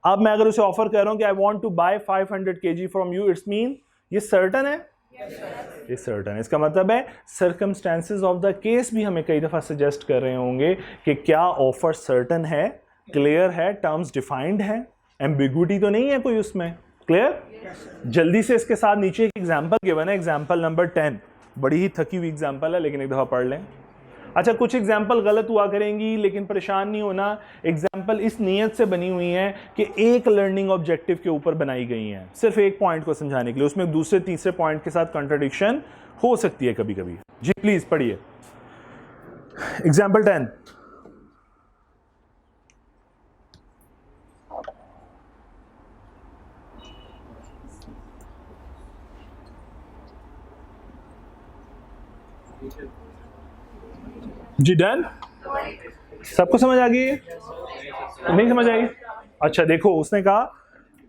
अब मैं अगर उसे ऑफर कर रहा हूँ कि I want to buy 500 kg from you, it's mean ये सर्टन है? ये सर्टन है। इसका मतलब है सर्कमस्टेंसेस ऑफ द केस भी हमें कई दफ़ा सजेस्ट कर रहे होंगे कि क्या ऑफर सर्टन है, क्लियर है, टर्म्स डिफाइंड है, एम्बिग्विटी तो नहीं है कोई उसमें। क्लियर? जल्दी से इसके साथ नीचे एक एग्जांपल गिवन है, एग्जांपल नंबर 10। बड़ी ही थकी हुई एग्जांपल है लेकिन एक दफ़ा पढ़ लें। अच्छा, कुछ एग्जांपल गलत हुआ करेंगी लेकिन परेशान नहीं होना। एग्जांपल इस नीयत से बनी हुई है कि एक लर्निंग ऑब्जेक्टिव के ऊपर बनाई गई हैं, सिर्फ एक पॉइंट को समझाने के लिए। उसमें दूसरे तीसरे पॉइंट के साथ कंट्राडिक्शन हो सकती है कभी कभी। जी प्लीज पढ़िए एग्जांपल 10। जी डन? सबको समझ आ गई? नहीं समझ आई? अच्छा देखो, उसने कहा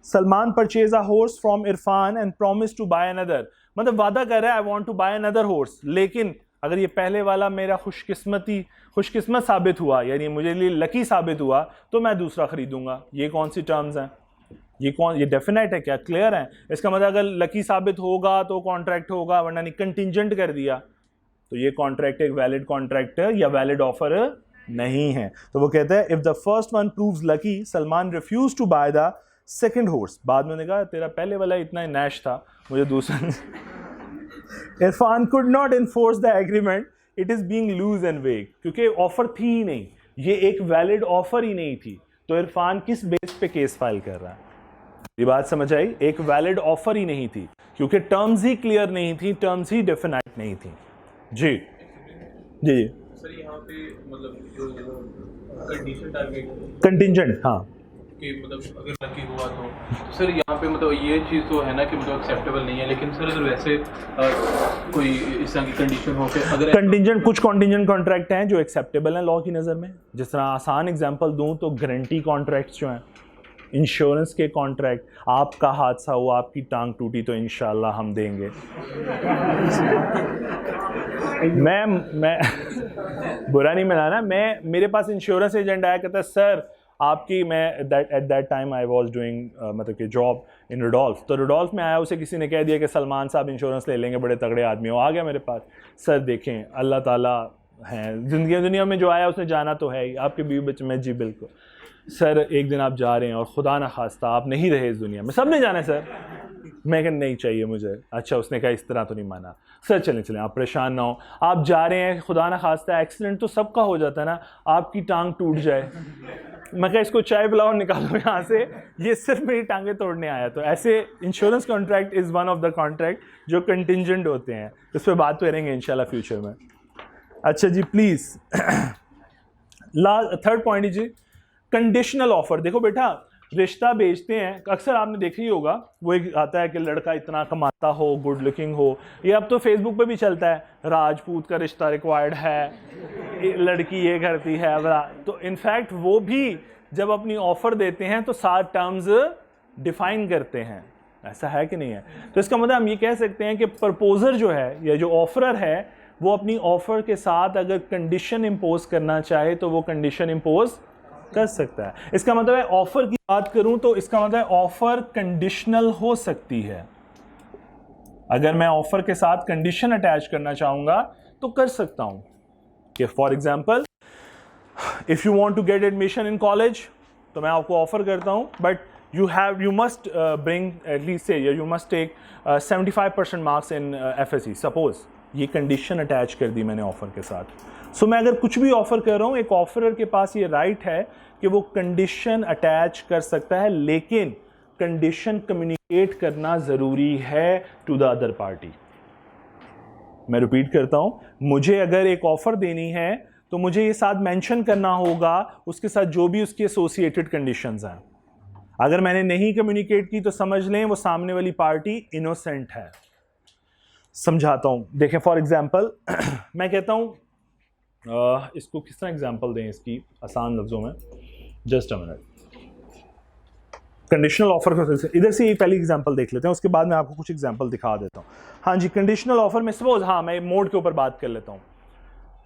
Salman purchase a horse from Irfan and promise to buy another. मतलब वादा कर रहा है I want to buy another horse, लेकिन अगर ये पहले वाला मेरा खुशकिस्मत साबित हुआ, यानी मुझे लिए लकी साबित हुआ, तो मैं दूसरा खरीदूंगा। ये कौन सी टर्म्स हैं? ये डेफिनेट है क्या? क्लियर है? इसका मतलब अगर लकी साबित होगा तो कॉन्ट्रैक्ट होगा, वरना नहीं कंटिंजेंट कर दिया तो ये कॉन्ट्रैक्ट एक वैलिड कॉन्ट्रैक्ट या वैलिड ऑफर नहीं है। तो वो कहता है if the first one proves lucky Salman refuse to buy the second horse. बाद में कहा तेरा पहले वाला इतना नैश था, मुझे दूसरा Irfan could not enforce the agreement, it is being loose and vague. क्योंकि ऑफर थी ही नहीं, ये एक वैलिड ऑफर ही नहीं थी, तो इरफान किस बेस पे केस फाइल कर रहा है? ये बात समझ आई? एक वैलिड ऑफर ही नहीं थी क्योंकि टर्म्स ही क्लियर नहीं थी, टर्म्स ही डेफिनेट नहीं थी। जी जी जी सर यहाँ पे मतलब जो कंडीशन टाइप कंटिंजेंट, हाँ, कि मतलब अगर लकी हुआ तो सर यहाँ पे मतलब ये चीज़ तो है ना कि मतलब एक्सेप्टेबल नहीं है। लेकिन सर अगर वैसे कोई इस तरह की कंडीशन हो के अगर कंटिंजेंट, कुछ कंटिंजेंट कॉन्ट्रैक्ट हैं जो एक्सेप्टेबल हैं लॉ की नज़र में। जिस तरह आसान एग्जांपल दूं तो गारंटी कॉन्ट्रैक्ट्स जो हैं, इंश्योरेंस के कॉन्ट्रैक्ट, आपका हादसा हुआ, आपकी टांग टूटी तो इंशाल्लाह हम देंगे। मैं बुरा नहीं मनाना, मेरे पास इंश्योरेंस एजेंट आया, कहता है सर आपकी, मैं at that time I was doing मतलब कि जॉब इन रुडोल्फ, तो रुडोल्फ में आया, उसे किसी ने कह दिया कि सलमान साहब इंश्योरेंस ले लेंगे, बड़े तगड़े आदमी हो। आ गया मेरे पास, सर देखें अल्लाह ताला हैं, दुनिया में जो आया उसने जाना तो है ही, आपके बीवी बच्चे में, जी बिल्कुल सर, एक दिन आप जा रहे हैं और खुदा ना खास्ता आप नहीं रहे इस दुनिया में, सब ने जाना है सर। मैं कहा नहीं चाहिए मुझे। अच्छा, उसने कहा इस तरह तो नहीं माना, सर चलें आप परेशान ना हो, आप जा रहे हैं, खुदा ना खास्ता एक्सीडेंट तो सबका हो जाता है ना, आपकी टांग टूट जाए, मैं कहा इसको चाय पिलाओ, निकालो यहाँ से, ये सिर्फ मेरी टांगें तोड़ने आया। तो ऐसे insurance contract is one of the contract जो कंटिंजेंट होते हैं, इस पर बात करेंगे इंशाल्लाह फ्यूचर में। अच्छा जी प्लीज़ थर्ड पॉइंट जी, कंडीशनल ऑफर। देखो बेटा, रिश्ता बेचते हैं, अक्सर आपने देखा ही होगा, वो एक आता है कि लड़का इतना कमाता हो, गुड लुकिंग हो, ये अब तो फेसबुक पे भी चलता है, राजपूत का रिश्ता रिक्वायर्ड है, लड़की ये करती है। तो इनफैक्ट वो भी जब अपनी ऑफर देते हैं तो 7 टर्म्स डिफाइन करते हैं, ऐसा है कि नहीं है? तो इसका मतलब हम ये कह सकते हैं कि प्रपोजर जो है या जो ऑफरर है वो अपनी ऑफर के साथ अगर कंडीशन इम्पोज करना चाहे तो वो कंडीशन इम्पोज कर सकता है। इसका मतलब है ऑफर की बात करूं तो इसका मतलब है ऑफर कंडीशनल हो सकती है। अगर मैं ऑफर के साथ कंडीशन अटैच करना चाहूंगा तो कर सकता हूं कि for example if you want to get admission in college, तो मैं आपको ऑफर करता हूं but you must bring at least say you must take 75% marks in FSE, suppose ये कंडीशन अटैच कर दी मैंने ऑफर के साथ। सो मैं अगर कुछ भी ऑफर कर रहा हूँ, एक ऑफरर के पास ये राइट है कि वो कंडीशन अटैच कर सकता है, लेकिन कंडीशन कम्युनिकेट करना ज़रूरी है टू द अदर पार्टी। मैं रिपीट करता हूँ, मुझे अगर एक ऑफर देनी है तो मुझे ये साथ मेंशन करना होगा उसके साथ जो भी उसकी एसोसिएटेड कंडीशंस हैं। अगर मैंने नहीं कम्युनिकेट की तो समझ लें वो सामने वाली पार्टी इनोसेंट है। समझाता हूँ, देखें फॉर एग्जांपल मैं कहता हूँ इसको किस तरह एग्जांपल दें इसकी आसान लफ्ज़ों में, just a minute. Conditional offer को इधर से एक पहली एग्जांपल देख लेते हैं, उसके बाद मैं आपको कुछ एग्जांपल दिखा देता हूँ। हाँ जी, कंडीशनल ऑफर में सपोज, हाँ मैं मोड के ऊपर बात कर लेता हूँ।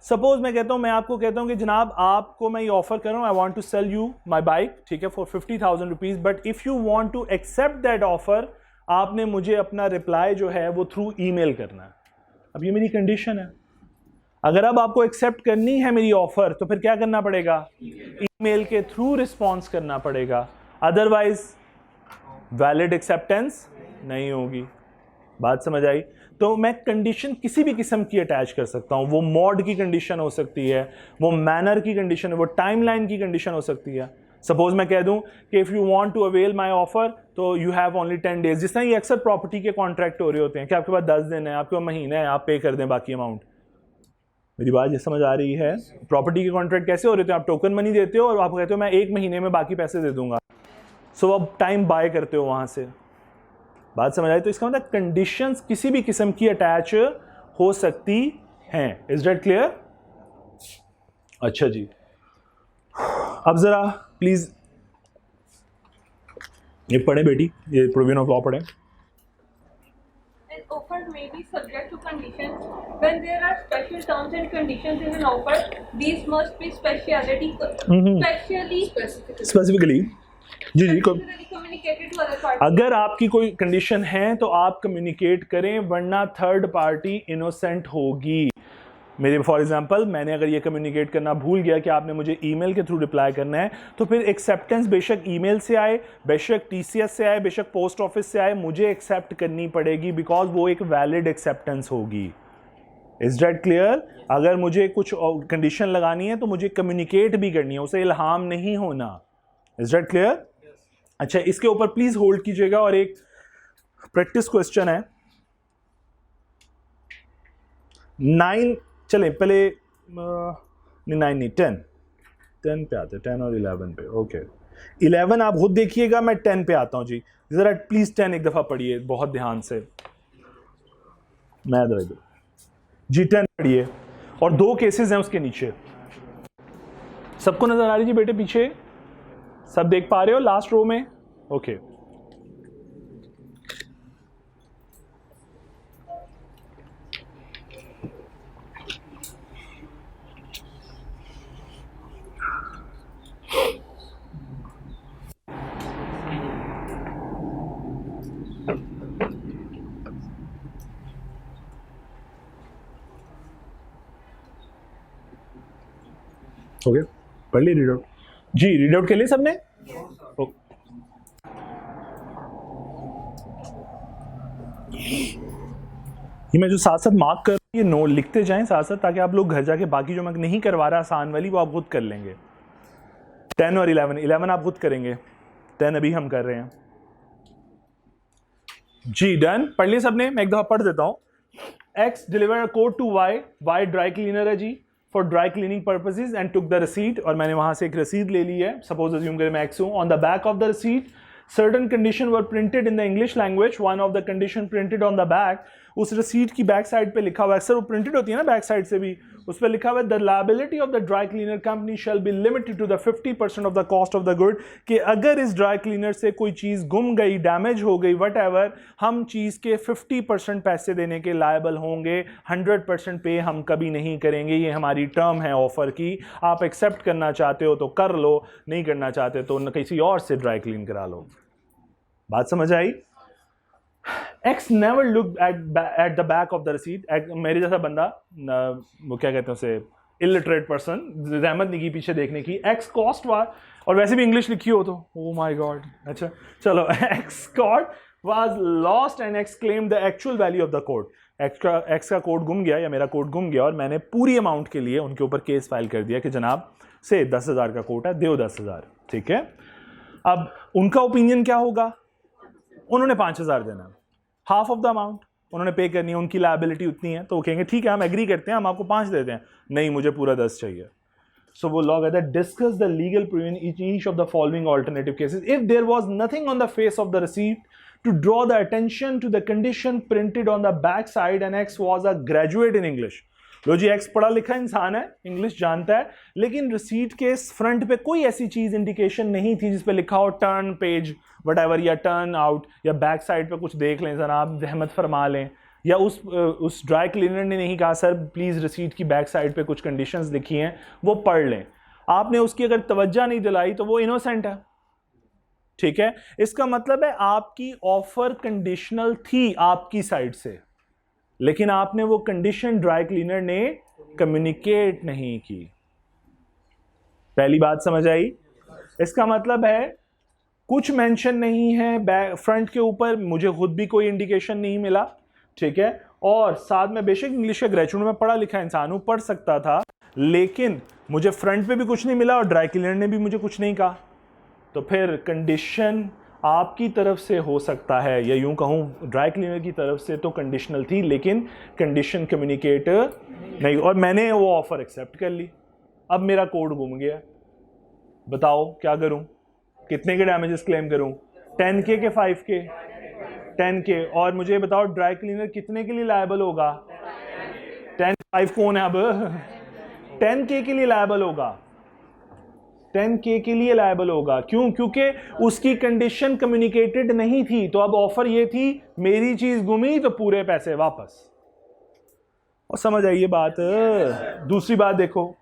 सपोज मैं कहता हूँ, मैं आपको कहता हूँ कि जनाब आपको मैं ये ऑफर कर रहा हूँ, I want to sell you my bike, ठीक है, for 50,000 rupees, but if you want to accept that offer, आपने मुझे अपना रिप्लाई जो है वो थ्रू ईमेल करना है। अब ये मेरी कंडीशन है। अगर अब आपको एक्सेप्ट करनी है मेरी ऑफर तो फिर क्या करना पड़ेगा? ईमेल के थ्रू रिस्पॉन्स करना पड़ेगा, अदरवाइज वैलिड एक्सेप्टेंस नहीं होगी। बात समझ आई? तो मैं कंडीशन किसी भी किस्म की अटैच कर सकता हूँ। वो मोड की कंडीशन हो सकती है, वो मैनर की कंडीशन है, वो टाइमलाइन की कंडीशन हो सकती है। सपोज मैं कह दूं कि if you want to avail my offer तो यू हैव ओनली 10 डेज। जिस तरह ये अक्सर प्रॉपर्टी के कॉन्ट्रैक्ट हो रहे होते हैं कि आपके पास 10 दिन है, आपके पास महीना है, आप पे कर दें बाकी अमाउंट। मेरी बात ये समझ आ रही है? प्रॉपर्टी के कॉन्ट्रैक्ट कैसे हो रहे थे? आप टोकन मनी देते हो और आप कहते हो मैं 1 महीने में बाकी पैसे दे दूंगा। सो अब टाइम बाय करते हो वहाँ से। बात समझ आई? तो इसका मतलब कंडीशंस किसी भी किस्म की अटैच हो सकती हैं। Is that clear? अच्छा जी, अब जरा प्लीज ये पढ़े बेटी, ये प्रोविजन ऑफ लॉ पढ़े। An offer may be subject to conditions. When there are special terms and conditions in an offer, these must be specifically specifically जी जी communicated to other parties. अगर आपकी कोई कंडीशन है तो आप कम्युनिकेट करें, वरना थर्ड पार्टी इनोसेंट होगी। मेरे फॉर एग्जांपल मैंने अगर ये कम्युनिकेट करना भूल गया कि आपने मुझे ईमेल के थ्रू रिप्लाई करना है, तो फिर एक्सेप्टेंस बेशक ईमेल से आए, बेशक टीसीएस से आए, बेशक पोस्ट ऑफिस से आए, मुझे एक्सेप्ट करनी पड़ेगी, बिकॉज वो एक वैलिड एक्सेप्टेंस होगी। Is that clear? अगर मुझे कुछ कंडीशन लगानी है तो मुझे कम्युनिकेट भी करनी है, उसे इल्हाम नहीं होना। Is that clear? अच्छा, इसके ऊपर प्लीज होल्ड कीजिएगा और एक प्रैक्टिस क्वेश्चन है। 9 चलें पहले नहीं 9 नहीं 10 पे आते, 10 और 11 पे। ओके 11 आप खुद देखिएगा, मैं 10 पे आता हूँ जी। ज़रा प्लीज़ 10 एक दफ़ा पढ़िए बहुत ध्यान से। मैं इधर जी 10 पढ़िए, और 2 केसेस हैं उसके नीचे। सबको नज़र आ रही जी बेटे? पीछे सब देख पा रहे हो लास्ट रो में? ओके ओके पढ़ ली रीड आउट? जी रीड आउट के लिए सबने? ये मैं जो साथ साथ मार्क कर ये नोट लिखते जाएं साथ साथ, ताकि आप लोग घर जाके बाकी जो मैं नहीं करवा रहा आसान वाली वो आप खुद कर लेंगे। 10 और 11 आप खुद करेंगे, 10 अभी हम कर रहे हैं जी। डन? पढ़ लिए सबने? मैं एक दफा पढ़ देता हूं। X deliver a coat to Y, Y dry cleaner है जी for dry cleaning purposes and took the receipt, और मैंने वहां से एक रसीद ले ली है। सपोज अज्यूम करें मैं एक्स हूं। On the back of the receipt certain condition were printed in the English language, one of the condition printed on the back, उस receipt की back side पे लिखा हुआ है, अक्सर वो printed होती है ना back side से भी, उस पर लिखा हुआ है the liability of the dry cleaner company shall be limited to the 50% of the cost of the good, कि अगर इस dry cleaner से कोई चीज़ गुम गई, डैमेज हो गई, whatever, हम चीज़ के 50% पैसे देने के लायबल होंगे, 100% पे हम कभी नहीं करेंगे। ये हमारी टर्म है ऑफर की, आप एक्सेप्ट करना चाहते हो तो कर लो, नहीं करना चाहते तो किसी और से ड्राई क्लीन करा लो। बात समझ आई? X never looked at the back of the receipt. मेरे जैसा बंदा, वो क्या कहते हैं उसे, illiterate person, रहमत नहीं की पीछे देखने की। X cost was, और वैसे भी इंग्लिश लिखी हो तो oh my god, अच्छा चलो, X cost was lost and X claimed the actual value of the code. X का कोड गुम गया या मेरा कोड गुम गया और मैंने पूरी अमाउंट के लिए उनके ऊपर केस फाइल कर दिया कि जनाब से 10,000 का कोड है, दो 10,000, ठीक है। अब उनका ओपिनियन क्या होगा? उन्होंने 5,000 देना, हाफ ऑफ द अमाउंट उन्होंने पे करनी है, उनकी लायबिलिटी उतनी है, तो वो कहेंगे ठीक है हम एग्री करते हैं, हम आपको 5 देते हैं, नहीं मुझे पूरा 10 चाहिए। सो वो लॉ कहता है discuss the legal provision each of the following alternative cases if there was nothing on the face of the receipt to draw the attention to the condition printed on the back side and X was a graduate in English. लो जी, X पढ़ा लिखा इंसान है, English जानता है, लेकिन receipt के फ्रंट पे कोई ऐसी चीज इंडिकेशन नहीं थी जिस पे लिखा हो टर्न पेज वटएवर या टर्न आउट, या बैक साइड पे कुछ देख लें जनाब, रहमत फरमा लें, या उस ड्राई क्लीनर ने नहीं कहा सर प्लीज़ रिसीट की बैक साइड पे कुछ कंडीशंस लिखी हैं वो पढ़ लें। आपने उसकी अगर तवज्जो नहीं दिलाई तो वो इनोसेंट है, ठीक है। इसका मतलब है आपकी ऑफर कंडीशनल थी आपकी साइड से, लेकिन आपने वो कंडीशन ड्राई क्लीनर ने कम्युनिकेट नहीं की। पहली बात समझ आई? इसका मतलब है कुछ मेंशन नहीं है बैक फ्रंट के ऊपर, मुझे खुद भी कोई इंडिकेशन नहीं मिला, ठीक है, और साथ में बेशक इंग्लिश का ग्रेजुएट में पढ़ा लिखा इंसान हूं, पढ़ सकता था, लेकिन मुझे फ्रंट पे भी कुछ नहीं मिला और ड्राई क्लीनर ने भी मुझे कुछ नहीं कहा। तो फिर कंडीशन आपकी तरफ से हो सकता है, या यूं कहूं ड्राई क्लीनर की तरफ से तो कंडीशनल थी, लेकिन कंडीशन कम्युनिकेट नहीं, और मैंने वो ऑफर एक्सेप्ट कर ली। अब मेरा कोड गुम गया, बताओ क्या करूं, कितने के डैमेजेस क्लेम करूं, 10K के 5K? 10K। और मुझे बताओ ड्राई क्लीनर कितने के लिए लायबल होगा? 5 कौन है अब? 10K के लिए लायबल होगा, 10K के लिए लायबल होगा। क्यों? क्योंकि उसकी कंडीशन कम्युनिकेटेड नहीं थी। तो अब ऑफर ये थी मेरी चीज गुमी तो पूरे पैसे वापस। और समझ आई ये बात? दूसरी बात देखो,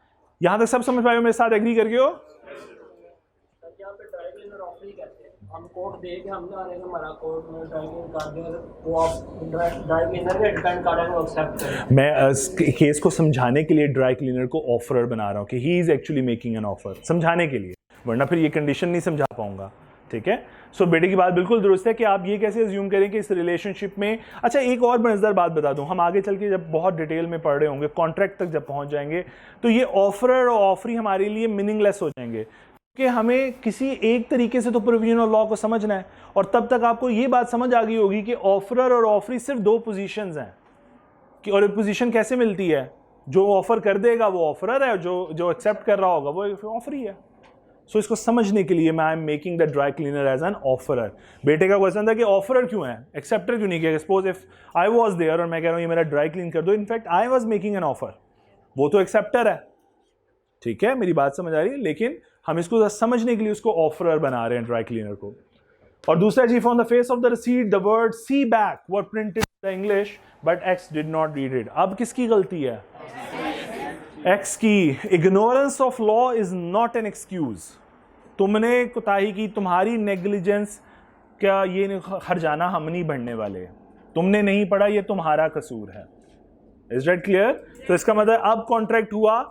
यहां तक सब समझ पाए हो, मेरे साथ एग्री करके हो? हम कोड दे के हमने आने का हमारा कोड में ड्राई क्लीन कर दिया, वो आप ड्राई क्लीनर पे डिपेंड कर रहे हैं, वो एक्सेप्ट करें। मैं केस को समझाने के लिए ड्राई क्लीनर को ऑफरर बना रहा हूँ कि he is actually making an offer, समझाने के लिए, वरना फिर ये कंडीशन नहीं समझा पाऊंगा, ठीक है। सो बेटे की बात बिल्कुल दुरुस्त है कि आप ये कैसे अज्यूम करें कि इस रिलेशनशिप में, अच्छा एक और मजेदार बात बता दूं, हम आगे चल के जब बहुत डिटेल में पढ़ रहे होंगे, कॉन्ट्रैक्ट तक जब पहुंच जाएंगे, तो ये ऑफरर और ऑफरी हमारे लिए मीनिंगलेस हो जाएंगे, कि हमें किसी एक तरीके से तो प्रोविजन और लॉ को समझना है। और तब तक आपको ये बात समझ आ गई होगी कि ऑफरर और ऑफरी सिर्फ 2 पोजीशंस हैं, कि और एक पोजीशन कैसे मिलती है, जो ऑफर कर देगा वो ऑफरर है, जो एक्सेप्ट कर रहा होगा वो ऑफरी है। सो इसको समझने के लिए मैं I am making the dry cleaner as an offeror. बेटे का क्वेश्चन था कि ऑफरर क्यों है, एक्सेप्टर क्यों नहीं किया? Suppose if I was there और मैं कह रहा हूँ ये मेरा ड्राई क्लीन कर दो, in fact I was making an offer, वो तो एक्सेप्टर है, ठीक है, मेरी बात समझ आ रही है। लेकिन हम इसको समझने के लिए उसको ऑफरर बना रहे हैं ड्राई क्लीनर को। और दूसरा चीज, on the face of the receipt the word see back were printed in English but X did not read it. अब किसकी गलती है? एक्स की। Ignorance of law is not an excuse. तुमने कोताही की, तुम्हारी नेग्लिजेंस क्या ये हर्जाना हम नहीं बढ़ने वाले, तुमने नहीं पढ़ा ये तुम्हारा कसूर है। Is that clear? तो इसका मतलब अब कॉन्ट्रैक्ट हुआ,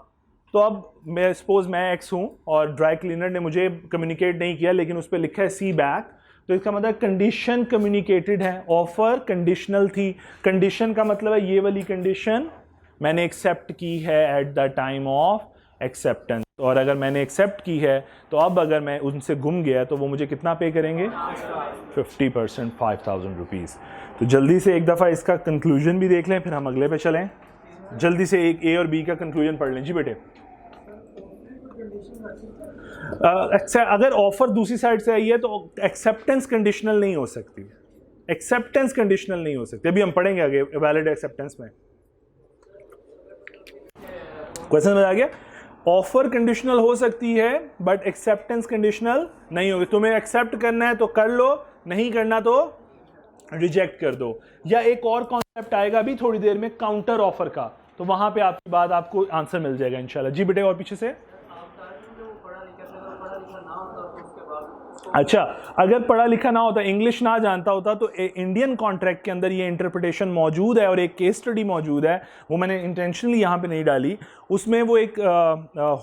तो अब मैं सपोज मैं एक्स हूँ और ड्राई क्लीनर ने मुझे कम्युनिकेट नहीं किया, लेकिन उस पर लिखा है सी बैक, तो इसका मतलब कंडीशन कम्युनिकेटेड है, ऑफर कंडीशनल थी। कंडीशन का मतलब है ये वाली कंडीशन मैंने एक्सेप्ट की है at the time of acceptance, और अगर मैंने एक्सेप्ट की है तो अब अगर मैं उनसे गुम गया तो वो मुझे कितना पे करेंगे? 50%, 5,000 रुपीज़। तो जल्दी से एक दफ़ा इसका कंक्लूजन भी देख लें, फिर हम अगले पे चलें। जल्दी से एक ए और बी का कंक्लूजन पढ़ लें जी बेटे। अगर ऑफर दूसरी साइड से आई है तो एक्सेप्टेंस कंडीशनल नहीं हो सकती, एक्सेप्टेंस कंडीशनल नहीं हो सकती, अभी हम पढ़ेंगे आगे वैलिड एक्सेप्टेंस में। क्वेश्चन में आ गया, ऑफर कंडीशनल हो सकती है बट एक्सेप्टेंस कंडीशनल नहीं होगी। तुम्हें एक्सेप्ट करना है तो कर लो, नहीं करना तो रिजेक्ट कर दो। या एक और कॉन्सेप्ट आएगा अभी थोड़ी देर में, काउंटर ऑफर का, तो वहां पे आपकी बात आपको आंसर मिल जाएगा इंशाल्लाह। जी बेटे, और पीछे से अच्छा, अगर पढ़ा लिखा ना होता, इंग्लिश ना जानता होता, तो इंडियन कॉन्ट्रैक्ट के अंदर ये इंटरप्रिटेशन मौजूद है और एक केस स्टडी मौजूद है, वो मैंने इंटेंशनली यहाँ पे नहीं डाली। उसमें वो एक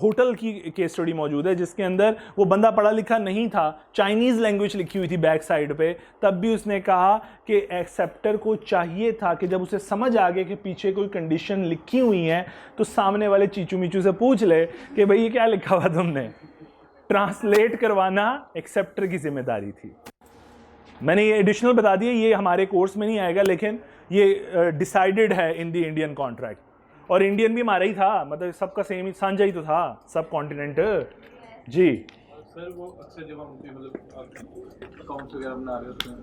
होटल की केस स्टडी मौजूद है जिसके अंदर वो बंदा पढ़ा लिखा नहीं था, चाइनीज़ लैंग्वेज लिखी हुई थी बैक साइड पे, तब भी उसने कहा कि एक्सेप्टर को चाहिए था कि जब उसे समझ आ गया कि पीछे कोई कंडीशन लिखी हुई है तो सामने वाले चीचू मीचू से पूछ ले कि भाई ये क्या लिखा हुआ तुमने। ट्रांसलेट करवाना एक्सेप्टर की जिम्मेदारी थी। मैंने ये एडिशनल बता दिया, ये हमारे कोर्स में नहीं आएगा, लेकिन ये डिसाइडेड है इन द इंडियन कॉन्ट्रैक्ट। और इंडियन भी हमारा ही था, मतलब सबका सेम ही, साझा ही तो था, सब कॉन्टिनेंट। जी सर वो अक्सर जब हम मतलब अकाउंट्स वगैरह बना रहे होते हैं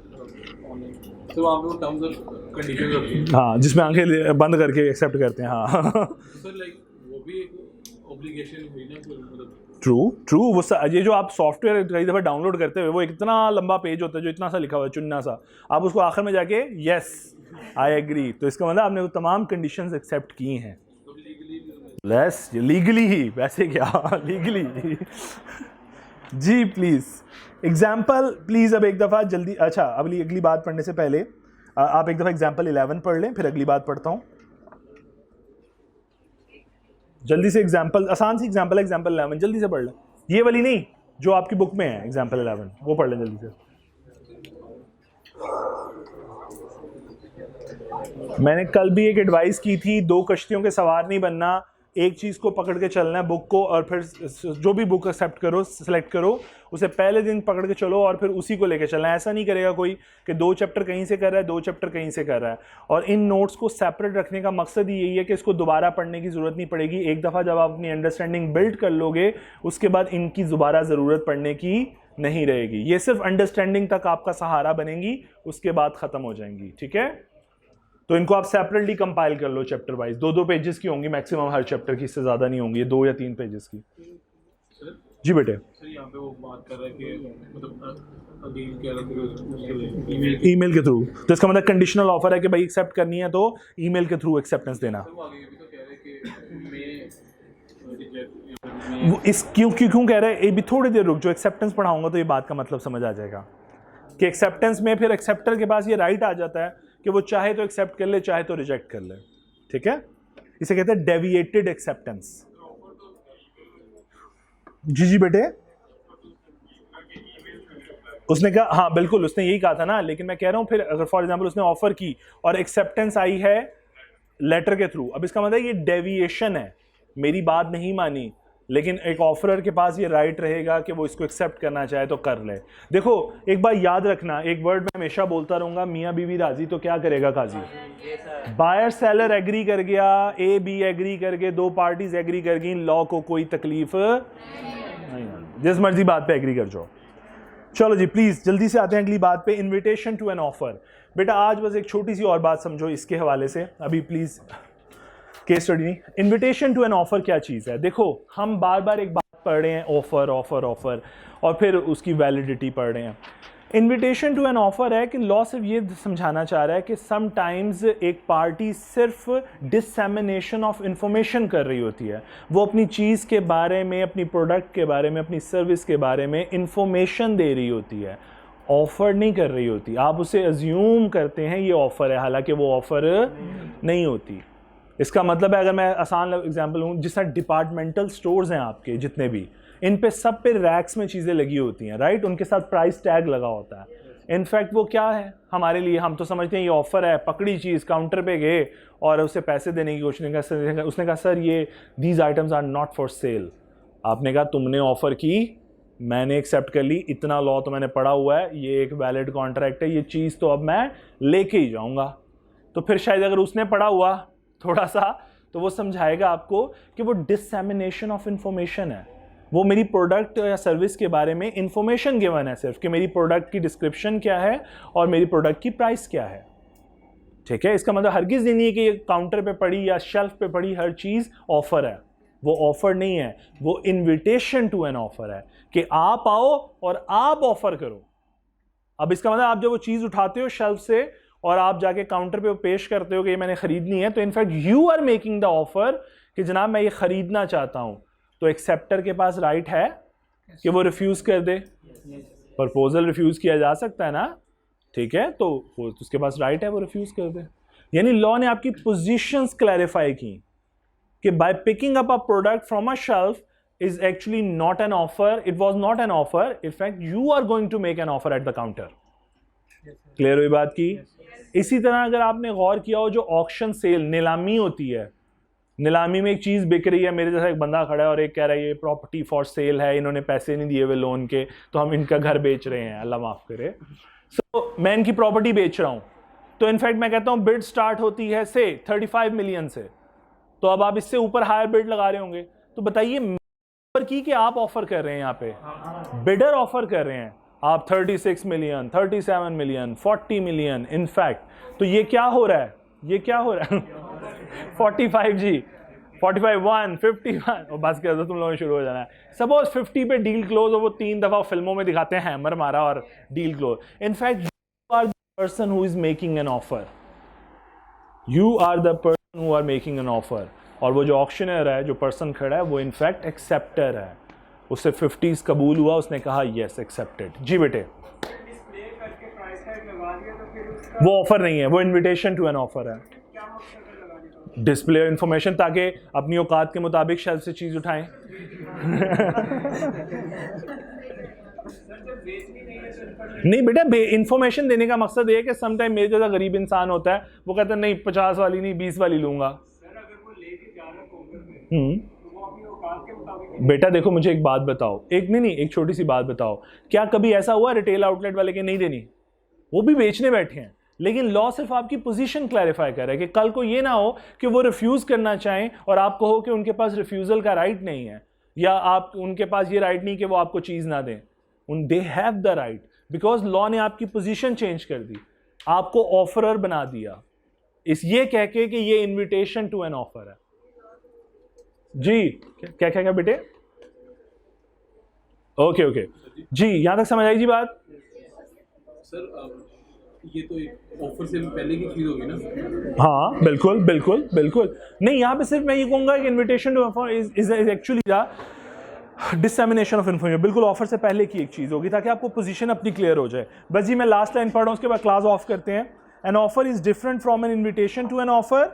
ऑनलाइन, तो वहाँ पे वो टर्म्स और कंडीशंस होती हैं, हाँ, जिसमें आंखें बंद करके एक्सेप्ट करते हैं। हाँ सर लाइक वो भी एक ऑब्लिगेशन हुई ना, मतलब ट्रू वो ये जो आप सॉफ्टवेयर कई दफ़ा डाउनलोड करते हुए वो इतना लंबा पेज होता है जो इतना सा लिखा हुआ है, चुनना सा, आप उसको आखिर में जाके यस आई एग्री, तो इसका मतलब आपने वो तमाम कंडीशंस एक्सेप्ट की हैं। लेस लीगली ही, वैसे क्या लीगली। जी प्लीज़ एग्जाम्पल प्लीज़, अब एक दफ़ा जल्दी, अच्छा अगली बात पढ़ने से पहले आप एक दफ़ा एग्जाम्पल 11 पढ़ लें, फिर अगली बात पढ़ता हूँ जल्दी से। एग्जाम्पल आसान सी एग्जाम्पल है, एग्जाम्पल 11 जल्दी से पढ़ लें, ये वाली नहीं जो आपकी बुक में है, एग्जाम्पल 11 वो पढ़ लें जल्दी से। मैंने कल भी एक एडवाइस की थी, 2 कश्तियों के सवार नहीं बनना, एक चीज़ को पकड़ के चलना है, बुक को, और फिर जो भी बुक एक्सेप्ट करो, सेलेक्ट करो, उसे पहले दिन पकड़ के चलो और फिर उसी को लेके चलना है। ऐसा नहीं करेगा कोई कि 2 चैप्टर कहीं से कर रहा है, 2 चैप्टर कहीं से कर रहा है। और इन नोट्स को सेपरेट रखने का मकसद ही यही है कि इसको दोबारा पढ़ने की ज़रूरत नहीं पड़ेगी। एक दफ़ा जब आप अपनी अंडरस्टैंडिंग बिल्ड कर लोगे, उसके बाद इनकी दोबारा ज़रूरत पड़ने की नहीं रहेगी। ये सिर्फ अंडरस्टैंडिंग तक आपका सहारा बनेंगी, उसके बाद ख़त्म हो जाएंगी। ठीक है, तो इनको आप सेपरेटली कंपाइल कर लो चैप्टर वाइज, 2-2 पेजेस की होंगी मैक्सिमम हर चैप्टर की, इससे ज़्यादा नहीं होंगी, 2 या 3 पेजेस की। जी बेटे, सर यहाँ पे वो बात कर रहा है कि मतलब अगेन कह रहा है ईमेल के थ्रू, तो इसका मतलब कंडीशनल ऑफर है कि भाई एक्सेप्ट करनी है तो ईमेल के थ्रू एक्सेप्टेंस देना। वो आगे भी तो कह रहे हैं कि वो इस क्यों कह रहा है, ये भी थोड़ी देर रुक, जो एक्सेप्टेंस पढ़ाऊंगा तो ये बात का मतलब समझ आ जाएगा कि एक्सेप्टेंस में फिर एक्सेप्टर के पास ये राइट आ जाता है कि वो चाहे तो एक्सेप्ट कर ले, चाहे तो रिजेक्ट कर ले। ठीक है, इसे कहते हैं डेविएटेड एक्सेप्टेंस। जी बेटे, उसने कहा, हाँ बिल्कुल उसने यही कहा था ना, लेकिन मैं कह रहा हूं फिर अगर फॉर एग्जांपल उसने ऑफर की और एक्सेप्टेंस आई है लेटर के थ्रू, अब इसका मतलब ये डेविएशन है, मेरी बात नहीं मानी, लेकिन एक ऑफरर के पास ये राइट रहेगा कि वो इसको एक्सेप्ट करना चाहे तो कर ले। देखो एक बार याद रखना, एक वर्ड मैं हमेशा बोलता रहूंगा, मियाँ बीवी राजी तो क्या करेगा काजी। बायर सेलर एग्री कर गया, ए बी एग्री कर गए, 2 पार्टीज एग्री कर गई, लॉ को कोई तकलीफ नहीं, जिस मर्जी बात पे एग्री कर जाओ। चलो जी प्लीज जल्दी से आते हैं अगली बात पे, इन्विटेशन टू एन ऑफर। बेटा आज बस एक छोटी सी और बात समझो इसके हवाले से, अभी प्लीज केस स्टडी नहीं, इन्विटेशन टू एन ऑफर क्या चीज़ है। देखो हम बार बार एक बात पढ़ रहे हैं, ऑफर ऑफर ऑफर, और फिर उसकी वैलिडिटी पढ़ रहे हैं। इन्विटेशन टू एन ऑफर है कि लॉ सिर्फ ये समझाना चाह रहा है कि समटाइम्स एक पार्टी सिर्फ डिसएमिनेशन ऑफ इंफॉर्मेशन कर रही होती है, वो अपनी चीज़ के बारे में, अपनी प्रोडक्ट के बारे में, अपनी सर्विस के बारे में इंफॉर्मेशन दे रही होती है, ऑफ़र नहीं कर रही होती। आप उसे अज्यूम करते हैं ये ऑफ़र है, हालांकि वो ऑफ़र नहीं होती। इसका मतलब है, अगर मैं आसान एग्जांपल लूँ, जिस तरह डिपार्टमेंटल स्टोर्स हैं आपके जितने भी, इन पे सब पे रैक्स में चीज़ें लगी होती हैं, राइट, उनके साथ प्राइस टैग लगा होता है। इनफैक्ट वो क्या है हमारे लिए, हम तो समझते हैं ये ऑफ़र है, पकड़ी चीज़, काउंटर पे गए और उसे पैसे देने की कोशिश की, उसने कहा सर ये these items are not for sale. आपने कहा तुमने ऑफ़र की, मैंने एक्सेप्ट कर ली, इतना लॉ तो मैंने पढ़ा हुआ है, ये एक वैलिड कॉन्ट्रैक्ट है, ये चीज़ तो अब मैं लेके ही जाऊँगा। तो फिर शायद अगर उसने पढ़ा हुआ थोड़ा सा, तो वो समझाएगा आपको कि वो डिसएमिनेशन ऑफ इंफॉर्मेशन है। वो मेरी प्रोडक्ट या सर्विस के बारे में इंफॉर्मेशन गिवन है सिर्फ कि मेरी प्रोडक्ट की डिस्क्रिप्शन क्या है और मेरी प्रोडक्ट की प्राइस क्या है। ठीक है, इसका मतलब हरगिज़ नहीं है कि ये काउंटर पे पड़ी या शेल्फ पे पड़ी हर चीज़ ऑफर है। वो ऑफर नहीं है, वो इनविटेशन टू एन ऑफर है कि आप आओ और आप ऑफर करो। अब इसका मतलब आप जब वो चीज़ उठाते हो शेल्फ से और आप जाके काउंटर पे पेश करते हो कि ये मैंने खरीदनी है, तो in fact you are making the offer कि जनाब मैं ये खरीदना चाहता हूं। तो एक्सेप्टर के पास राइट है कि वो रिफ्यूज कर दे। प्रपोजल रिफ्यूज किया जा सकता है ना, ठीक है, तो उसके पास राइट है वो रिफ्यूज कर दे। यानी लॉ ने आपकी पोजीशंस क्लैरिफाई की कि by picking up a product from a shelf is actually not an offer, it was not an offer, in fact you are going to make an offer at the counter. Clear हुई बात की? इसी तरह अगर आपने गौर किया हो जो ऑक्शन सेल नीलामी होती है, नीलामी में एक चीज़ बिक रही है, मेरे जैसा एक बंदा खड़ा है और एक कह रहा है ये प्रॉपर्टी फॉर सेल है, इन्होंने पैसे नहीं दिए हुए लोन के, तो हम इनका घर बेच रहे हैं, अल्लाह माफ़ करे। सो मैं इनकी प्रॉपर्टी बेच रहा हूँ, तो इनफैक्ट मैं कहता हूँ बिड स्टार्ट होती है से 35 मिलियन से, तो अब आप इससे ऊपर हायर बिड लगा रहे होंगे। तो बताइए ऑफर की कि आप ऑफर कर रहे हैं, यहाँ पे बिडर ऑफर कर रहे हैं आप 36 मिलियन, 37 मिलियन, 40 मिलियन इनफैक्ट। तो ये क्या हो रहा है, ये क्या हो रहा है 45 जी, 45, 1, 51 और बस कर दो, तुम लोगों ने शुरू हो जाना है। सपोज 50 पे डील क्लोज हो, वो 3 दफ़ा फिल्मों में दिखाते हैं हैमर मारा और deal close. In fact you are the person who is making an offer, you are the person who are making an offer. और वो जो ऑक्शनर है, जो पर्सन खड़ा है, वो इनफैक्ट एक्सेप्टर है। उससे 50 कबूल हुआ, उसने कहा यस एक्सेप्टेड। जी बेटे, वो ऑफर नहीं है, वो इनविटेशन टू एन ऑफर है। डिस्प्ले इंफॉर्मेशन, ताकि अपनी औकात के मुताबिक शेल्फ से चीज उठाएं। नहीं बेटा, इंफॉर्मेशन देने का मकसद ये है कि समटाइम मेरे जैसा गरीब इंसान होता है, वो कहता है नहीं 50 वाली नहीं 20 वाली लूंगा। बेटा देखो, मुझे एक बात बताओ, एक छोटी सी बात बताओ, क्या कभी ऐसा हुआ रिटेल आउटलेट वाले के नहीं देनी, वो भी बेचने बैठे हैं, लेकिन लॉ सिर्फ आपकी पोजीशन क्लैरिफाई कर रहा है कि कल को ये ना हो कि वो रिफ्यूज करना चाहें और आप कहो कि उनके पास रिफ्यूजल का राइट नहीं है, या आप उनके पास ये राइट नहीं कि वो आपको चीज ना दें। They have the right, because law ने आपकी पोजीशन चेंज कर दी, आपको ऑफरर बना दिया, इस ये कह के कि ये इन्विटेशन टू एन ऑफर है। जी क्या क्या क्या बेटे? ओके ओके जी, यहां तक समझ आई जी बात? सर ये तो एक ऑफर से पहले की चीज होगी ना? हाँ बिल्कुल बिल्कुल बिल्कुल। नहीं, यहाँ पे सिर्फ मैं ये कहूँगा कि invitation to offer is actually the dissemination of information. बिल्कुल ऑफर से पहले की एक चीज़ होगी ताकि आपको पोजीशन अपनी क्लियर हो जाए। बस जी मैं लास्ट लाइन पढ़ रहा हूँ, उसके बाद क्लास ऑफ करते हैं। An offer is different from an invitation to an offer.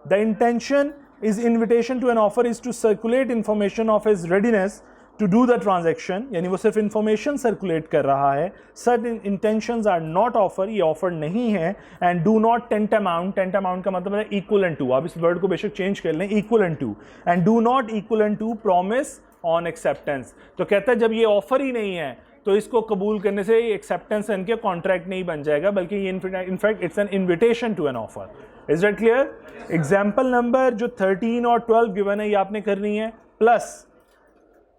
The intention is invitation to an offer is to circulate information of his readiness to do the transaction, यानी वो सिर्फ इंफॉर्मेशन सर्कुलेट कर रहा है। Such intentions are not offer, ये offer नहीं है। And do not tend amount, tend amount का मतलब है इक्वलेंट टू, आप इस वर्ड को बेशक चेंज कर लें, equivalent to. And do not equivalent to promise on acceptance. तो कहता है जब ये ऑफर ही नहीं है तो इसको कबूल करने से एक्सेप्टेंस इनके कॉन्ट्रैक्ट नहीं बन जाएगा, बल्कि ये in fact it's an invitation to an offer. Is that clear? Example number जो 13 और 12 गिवन है ये आपने करनी है, प्लस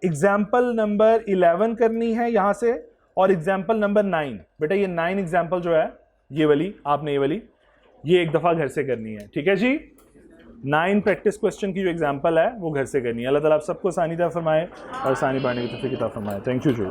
एग्जाम्पल नंबर 11 करनी है यहाँ से, और एग्जाम्पल नंबर 9। बेटा ये 9 एग्जाम्पल जो है ये वाली, आपने ये वाली ये एक दफ़ा घर से करनी है, ठीक है जी? 9 प्रैक्टिस क्वेश्चन की जो एग्जाम्पल है वो घर से करनी है। अल्लाह ताला आप सबको आसानी अता फरमाए और आसानी बांटने की तौफीक अता फरमाए। Thank you ji.